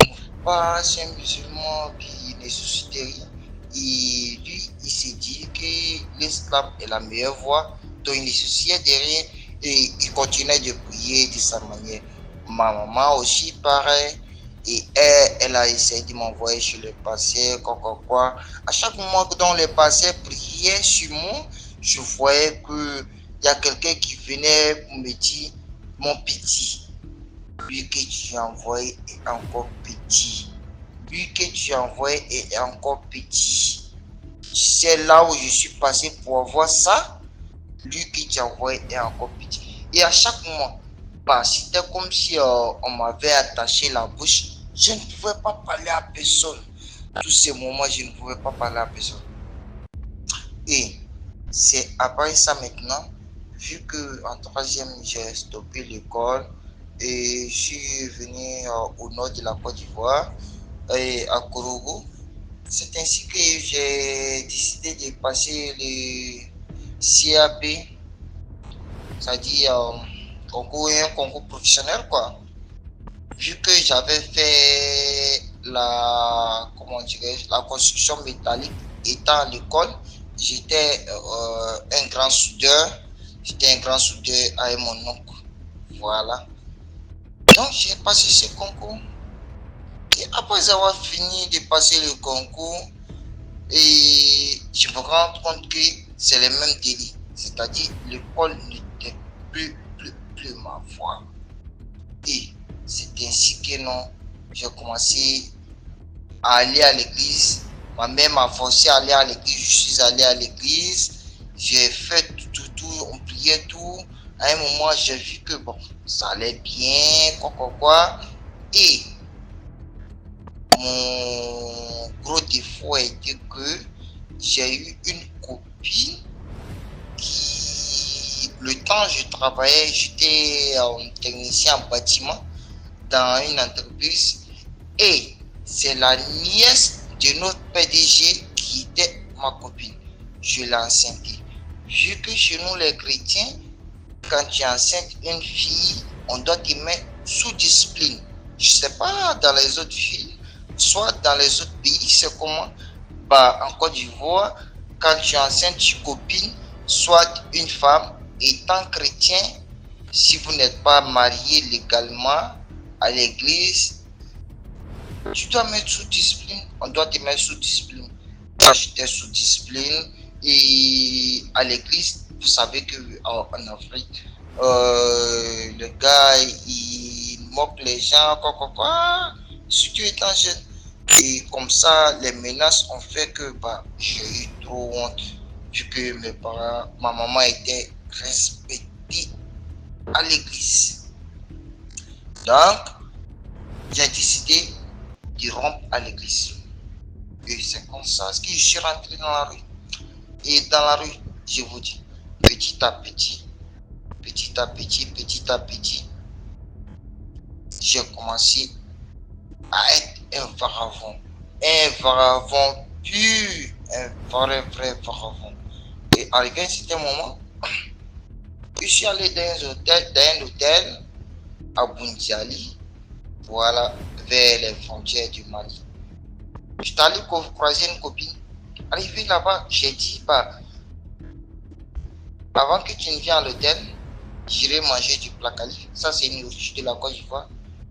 Speaker 5: Mon papa, c'est un musulman qui ne suscite rien. Et lui, il s'est dit que l'islam est la meilleure voie. Donc, il ne souciait de rien. Et il continuait de prier de sa manière. Ma maman aussi, pareil. Et elle a essayé de m'envoyer sur le passé, quoi. À chaque moment que dans le passé priait sur moi, je voyais qu'il y a quelqu'un qui venait pour me dire, mon petit, lui que tu as envoyé est encore petit. Lui que tu as envoyé est encore petit. C'est là où je suis passé pour avoir ça. Lui que tu as envoyé est encore petit. Et à chaque moment, c'était comme si on m'avait attaché la bouche. Je ne pouvais pas parler à personne. Tous ces moments, je ne pouvais pas parler à personne. Et c'est après ça maintenant, vu qu'en troisième, j'ai stoppé l'école et je suis venu au nord de la Côte d'Ivoire, et à Korogo. C'est ainsi que j'ai décidé de passer le CAP, c'est-à-dire un concours professionnel, quoi. Vu que j'avais fait la construction métallique étant à l'école, j'étais un grand soudeur. J'étais un grand soudeur avec mon oncle. Voilà. Donc j'ai passé ce concours. Et après avoir fini de passer le concours, et je me rends compte que c'est le même délit. C'est-à-dire l'école n'était plus ma voie. Et c'est ainsi que non, j'ai commencé à aller à l'église. Ma mère m'a forcé à aller à l'église. Je suis allé à l'église. J'ai fait tout, on priait tout. À un moment, j'ai vu que bon, ça allait bien, quoi. Et mon gros défaut était que j'ai eu une copine qui, le temps où je travaillais, j'étais technicien en bâtiment dans une entreprise, et c'est la nièce de notre PDG qui était ma copine. Je l'ai enceintée. Vu que chez nous les chrétiens, quand tu enceintes une fille, on doit te mettre sous discipline. Je sais pas dans les autres villes, soit dans les autres pays, c'est comment. En Côte d'Ivoire, quand tu enceintes une copine, soit une femme, étant chrétien, si vous n'êtes pas marié légalement à l'église, tu dois mettre sous discipline. On doit te mettre sous discipline. J'étais sous discipline, et à l'église, vous savez qu'en Afrique, le gars, il moque les gens, quoi, surtout étant jeune. Et comme ça, les menaces ont fait que j'ai eu trop honte, vu que mes parents, ma maman était respectée à l'église. Donc, j'ai décidé de rompre à l'église. Et c'est comme ça que je suis rentré dans la rue. Et dans la rue, je vous dis, petit à petit, j'ai commencé à être un varavon pur, un vrai varavon. Et arrivé à un certain moment, je suis allé dans un hôtel à Bundiali, voilà, vers les frontières du Mali. Je suis allé croiser une copine. Arrivé là-bas, j'ai dit, avant que tu ne viennes à l'hôtel, j'irai manger du placali. Ça, c'est une nourriture de la Côte d'Ivoire.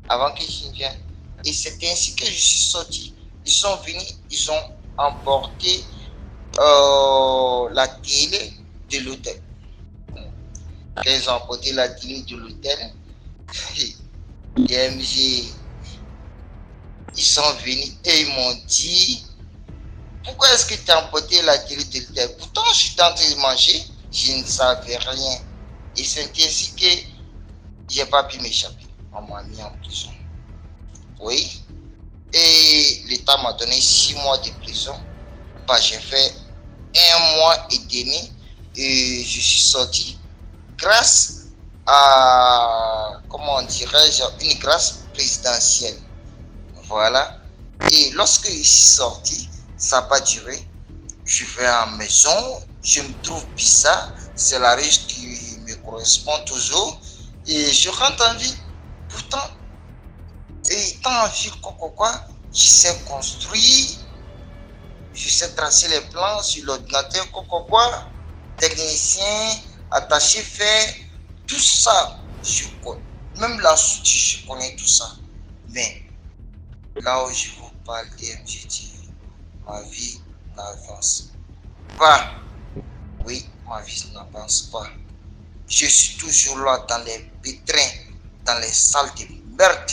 Speaker 5: Avant que tu ne viennes. Et c'est ainsi que je suis sorti. Ils sont venus, ils ont emporté la télé de l'hôtel. Quand ils ont emporté la télé de l'hôtel, les MG, ils sont venus et ils m'ont dit, pourquoi est-ce que tu as emporté la télé de l'hôtel? Pourtant, je suis en train de manger. je ne savais rien. Et c'est ainsi que j'ai pas pu m'échapper. On m'a mis en prison. Oui. Et l'État m'a donné 6 mois de prison. J'ai fait 1 mois et demi et je suis sorti grâce à, comment dirais-je, une grâce présidentielle. Voilà. Et lorsque je suis sorti, ça n'a pas duré. Je vais en maison, je me trouve bizarre, c'est la riche qui me correspond toujours et je rentre en vie. Pourtant, étant en vie, je sais construire, je sais tracer les plans sur l'ordinateur, technicien, attaché fer, tout ça, je connais. Même la suite, je connais tout ça. Mais là où je vous parle d'MGT, ma vie n'avance pas. Oui, ma vie n'avance pas. Je suis toujours là dans les pétrins, dans les salles de merde.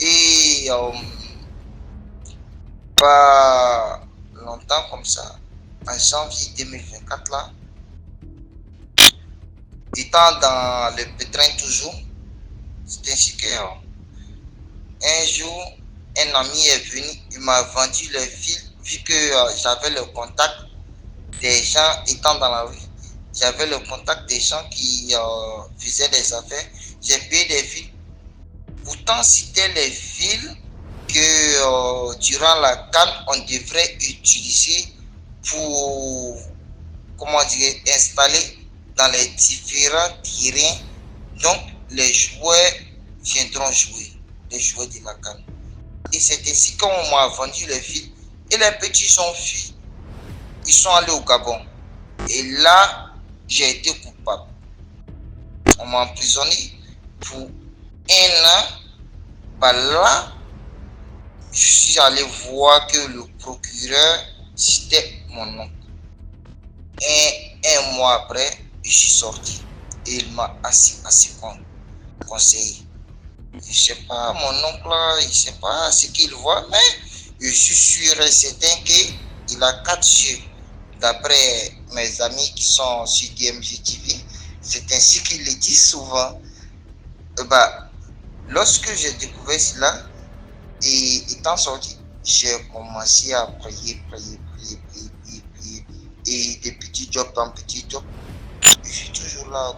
Speaker 5: Et pas longtemps comme ça, en janvier 2024 là, étant dans le pétrin toujours, c'est ainsi que un jour, un ami est venu, il m'a vendu les fils, vu que j'avais le contact des gens étant dans la rue. J'avais le contact des gens qui faisaient des affaires. J'ai payé des fils. Pourtant, c'était les fils que durant la canne, on devrait utiliser pour, comment dire, installer dans les différents terrains. Donc, les joueurs viendront jouer, les joueurs de la canne. Et c'est ainsi qu'on m'a vendu les fils. Et les petits sont fui. Ils sont allés au Gabon. Et là, j'ai été coupable. On m'a emprisonné pour 1 an. Là, je suis allé voir que le procureur, c'était mon oncle. Un mois après, je suis sorti. Et il m'a assez conseillé. Je sais pas, mon oncle là, il sait pas ce qu'il voit, mais je suis sûr et certain qu'il a 4 yeux. D'après mes amis qui sont sur DMG TV, c'est ainsi qu'il le dit souvent. Lorsque j'ai découvert cela, et étant sorti, j'ai commencé à prier. Et des petits jobs en petits jobs. Je suis toujours là,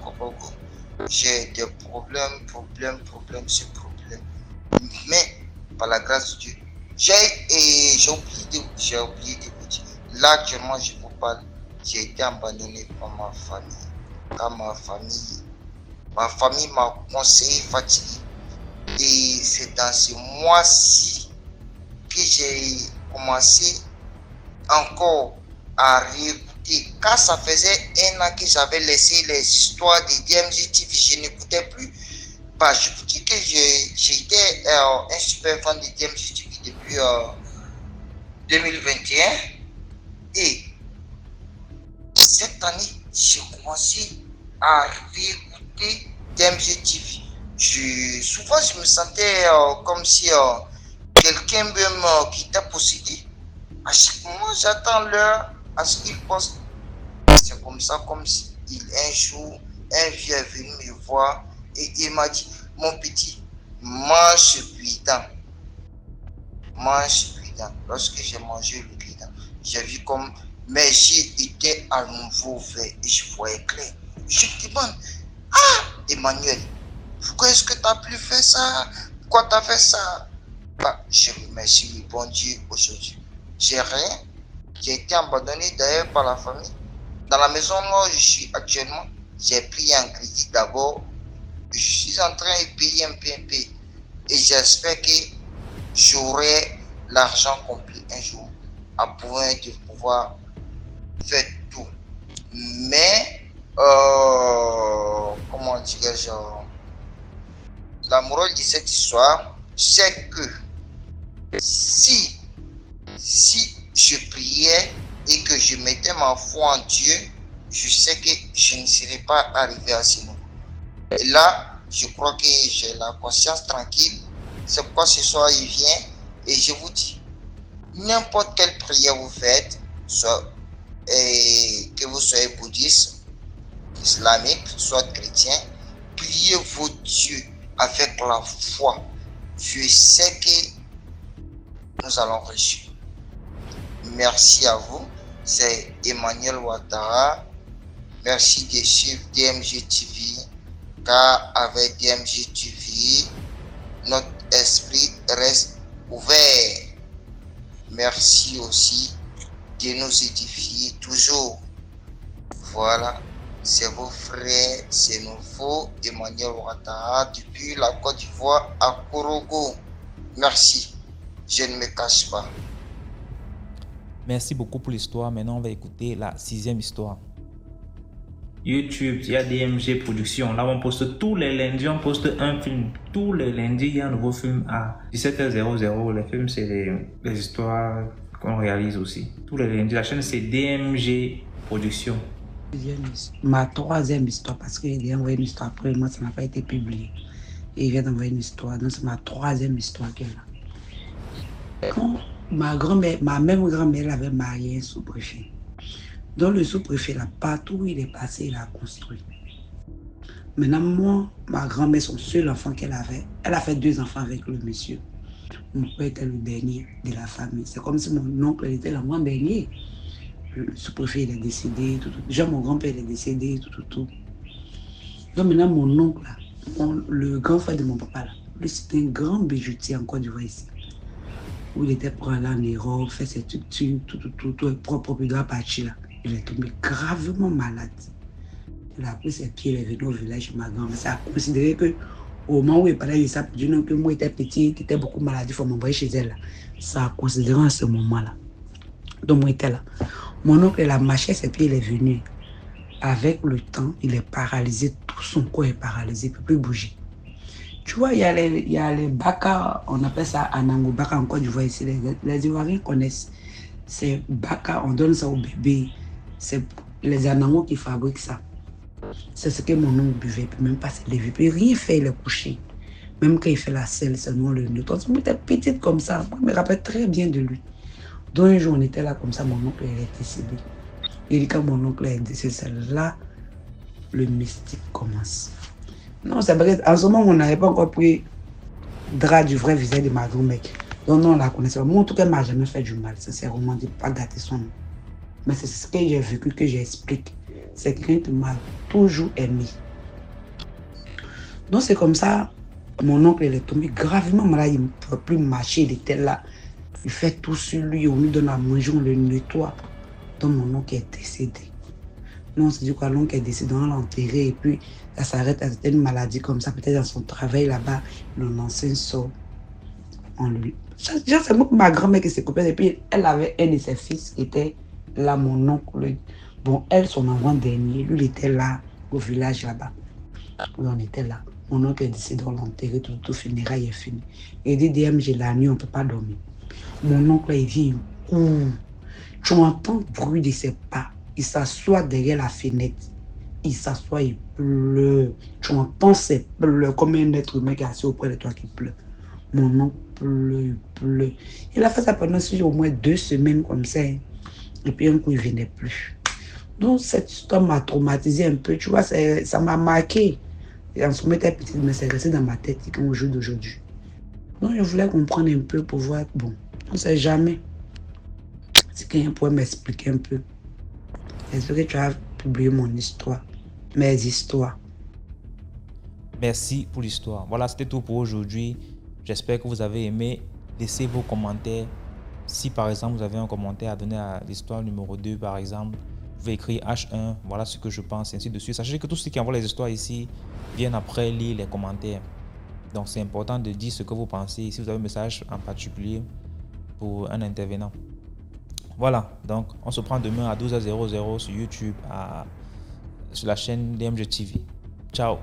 Speaker 5: j'ai des problèmes sur problème. Mais, par la grâce de Dieu, j'ai oublié de vous dire. Là, actuellement, je vous parle, j'ai été abandonné par ma famille. Car ma famille m'a conseillé fatigué. Et c'est dans ce mois-ci que j'ai commencé encore à réécouter. Car ça faisait 1 an que j'avais laissé les histoires de DMG TV, je n'écoutais plus. Je vous dis que j'étais un super fan de DMG TV depuis 2021. Et cette année, j'ai commencé à réécouter DMG TV. Souvent, je me sentais comme si quelqu'un me quittait possédé. À chaque moment, j'attends l'heure à ce qu'il poste. C'est comme ça, comme si un jour, un vieux est venu me voir et il m'a dit, mon petit, mange ce cuidant. Mange ce cuidant. Lorsque j'ai mangé le cuidant, j'ai vu comme mes yeux étaient à nouveau verts et je voyais clair. Je me demande, Emmanuel, pourquoi est-ce que tu as pu faire ça? Pourquoi tu as fait ça? Je remercie le bon Dieu aujourd'hui. J'ai rien. J'ai été abandonné d'ailleurs par la famille. Dans la maison où je suis actuellement, j'ai pris un crédit d'abord. Je suis en train de payer un peu. Et j'espère que j'aurai l'argent complet un jour à pouvoir faire tout. Mais, comment dirais-je, la morale de cette histoire, c'est que si je priais et que je mettais ma foi en Dieu, je sais que je ne serais pas arrivé à ce niveau. Et là, je crois que j'ai la conscience tranquille. C'est pourquoi ce soir il vient et je vous dis, n'importe quelle prière vous faites, que vous soyez bouddhiste, islamique, soit chrétien, priez vos dieux avec la foi. Je sais que nous allons réussir. Merci à vous. C'est Emmanuel Ouattara. Merci de suivre DMG TV, car avec DMG TV, notre esprit reste ouvert. Merci aussi de nous édifier toujours. Voilà, c'est vos frères, c'est nouveau Emmanuel Ouattara depuis la Côte d'Ivoire à Korogo. Merci, je ne me cache pas.
Speaker 1: Merci beaucoup pour l'histoire. Maintenant, on va écouter la 6e histoire. YouTube, il y a DMG Productions. Là, on poste tous les lundis, on poste un film. Tous les lundis, il y a un nouveau film à 17h00. Les films, c'est les histoires qu'on réalise aussi. Tous les lundis, la chaîne, c'est DMG Productions.
Speaker 4: Ma 3e histoire, parce qu'il vient d'envoyer une histoire après moi, ça n'a pas été publié. Et il vient d'envoyer une histoire, donc c'est ma 3e histoire qu'elle a. Quand ma même grand-mère avait marié un sous-préfet. Donc le sous-préfet, là, partout où il est passé, il a construit. Maintenant, moi, ma grand-mère, son seul enfant qu'elle avait, elle a fait 2 enfants avec le monsieur. Mon père était le dernier de la famille. C'est comme si mon oncle était l'avant-dernier. Le sous-préfet, il est décédé, tout. Déjà, mon grand-père, il est décédé, tout. Donc maintenant, mon oncle, là, le grand frère de mon papa, là, lui, c'était un grand bijoutier en Côte d'Ivoire ici. Où il était pour aller en Europe, faire ses trucs, tout, propre, il doit partir là. Il est tombé gravement malade. Il a pris ses pieds, il est venu au village de ma grand-mère. Ça a considéré que au moment où il parlait de ça, du nom que moi j'étais petit, il était beaucoup malade, il faut m'envoyer chez elle. Là. Ça a considéré à ce moment-là. Donc moi j'étais là. Mon oncle, il a marché ses pieds, il est venu. Avec le temps, il est paralysé, tout son corps est paralysé, il ne peut plus bouger. Tu vois, il y a les baka, on appelle ça anango baka en Côte d'Ivoire ici. Les Ivoiriens connaissent. C'est baka, on donne ça au bébé. C'est les anangos qui fabriquent ça. C'est ce que mon oncle buvait, il ne peut même pas se lever, il ne peut rien faire, il est couché. Même quand il fait la selle, seulement le nettoie. Il était petite comme ça, moi, je me rappelle très bien de lui. Donc un jour, on était là comme ça, mon oncle est décédé. Et quand mon oncle est décédé, c'est là, le mystique commence. Non, c'est vrai, en ce moment, on n'avait pas encore pris drap du vrai visage de ma grand-mère. Donc non, on la connaissait pas. Moi, en tout cas, elle ne m'a jamais fait du mal, sincèrement, de ne pas gâter son nom. Mais c'est ce que j'ai vécu, que j'explique. C'est quelqu'un qui m'a toujours aimé. Donc c'est comme ça, mon oncle il est tombé gravement malade, il ne pouvait plus marcher, il était là. Il fait tout sur lui, on lui donne à manger, on le nettoie. Donc mon oncle est décédé. Nous on se dit quoi, l'oncle est décédé, on l'a enterré et puis ça s'arrête à une maladie comme ça, peut-être dans son travail là-bas, le ancien sort en lui. C'est moi ma grand-mère qui s'est coupée et puis elle avait un de ses fils qui était là, mon oncle. Bon, elle, son avant-dernier, lui, il était là, au village là-bas. On était là. Mon oncle est décédé, on l'a enterré, tout funérailles est fini. Il dit, DMG, la nuit, on ne peut pas dormir. Mon oncle, il vient, il court. Tu entends le bruit de ses pas. Il s'assoit derrière la fenêtre. Il s'assoit, il pleure. Tu entends ses pleurs, comme un être humain qui est assis auprès de toi qui pleure. Mon oncle pleure. Il a fait ça pendant au moins 2 semaines comme ça. Et puis un coup, il ne venait plus. Donc, cette histoire m'a traumatisé un peu, tu vois, ça m'a marqué. Et en ce moment, j'étais petite, mais c'est resté dans ma tête au jour d'aujourd'hui. Donc, je voulais comprendre un peu pour voir, bon, on ne sait jamais. Si quelqu'un pourrait m'expliquer un peu. J'espère que tu as publié mon histoire, mes histoires.
Speaker 1: Merci pour l'histoire. Voilà, c'était tout pour aujourd'hui. J'espère que vous avez aimé. Laissez vos commentaires. Si par exemple, vous avez un commentaire à donner à l'histoire numéro 2, par exemple, vous pouvez écrire H1, voilà ce que je pense, ainsi de suite. Sachez que tous ceux qui envoient les histoires ici viennent après lire les commentaires. Donc c'est important de dire ce que vous pensez. Si vous avez un message en particulier pour un intervenant. Voilà, donc on se prend demain à 12h00 sur YouTube, sur la chaîne DMG TV. Ciao.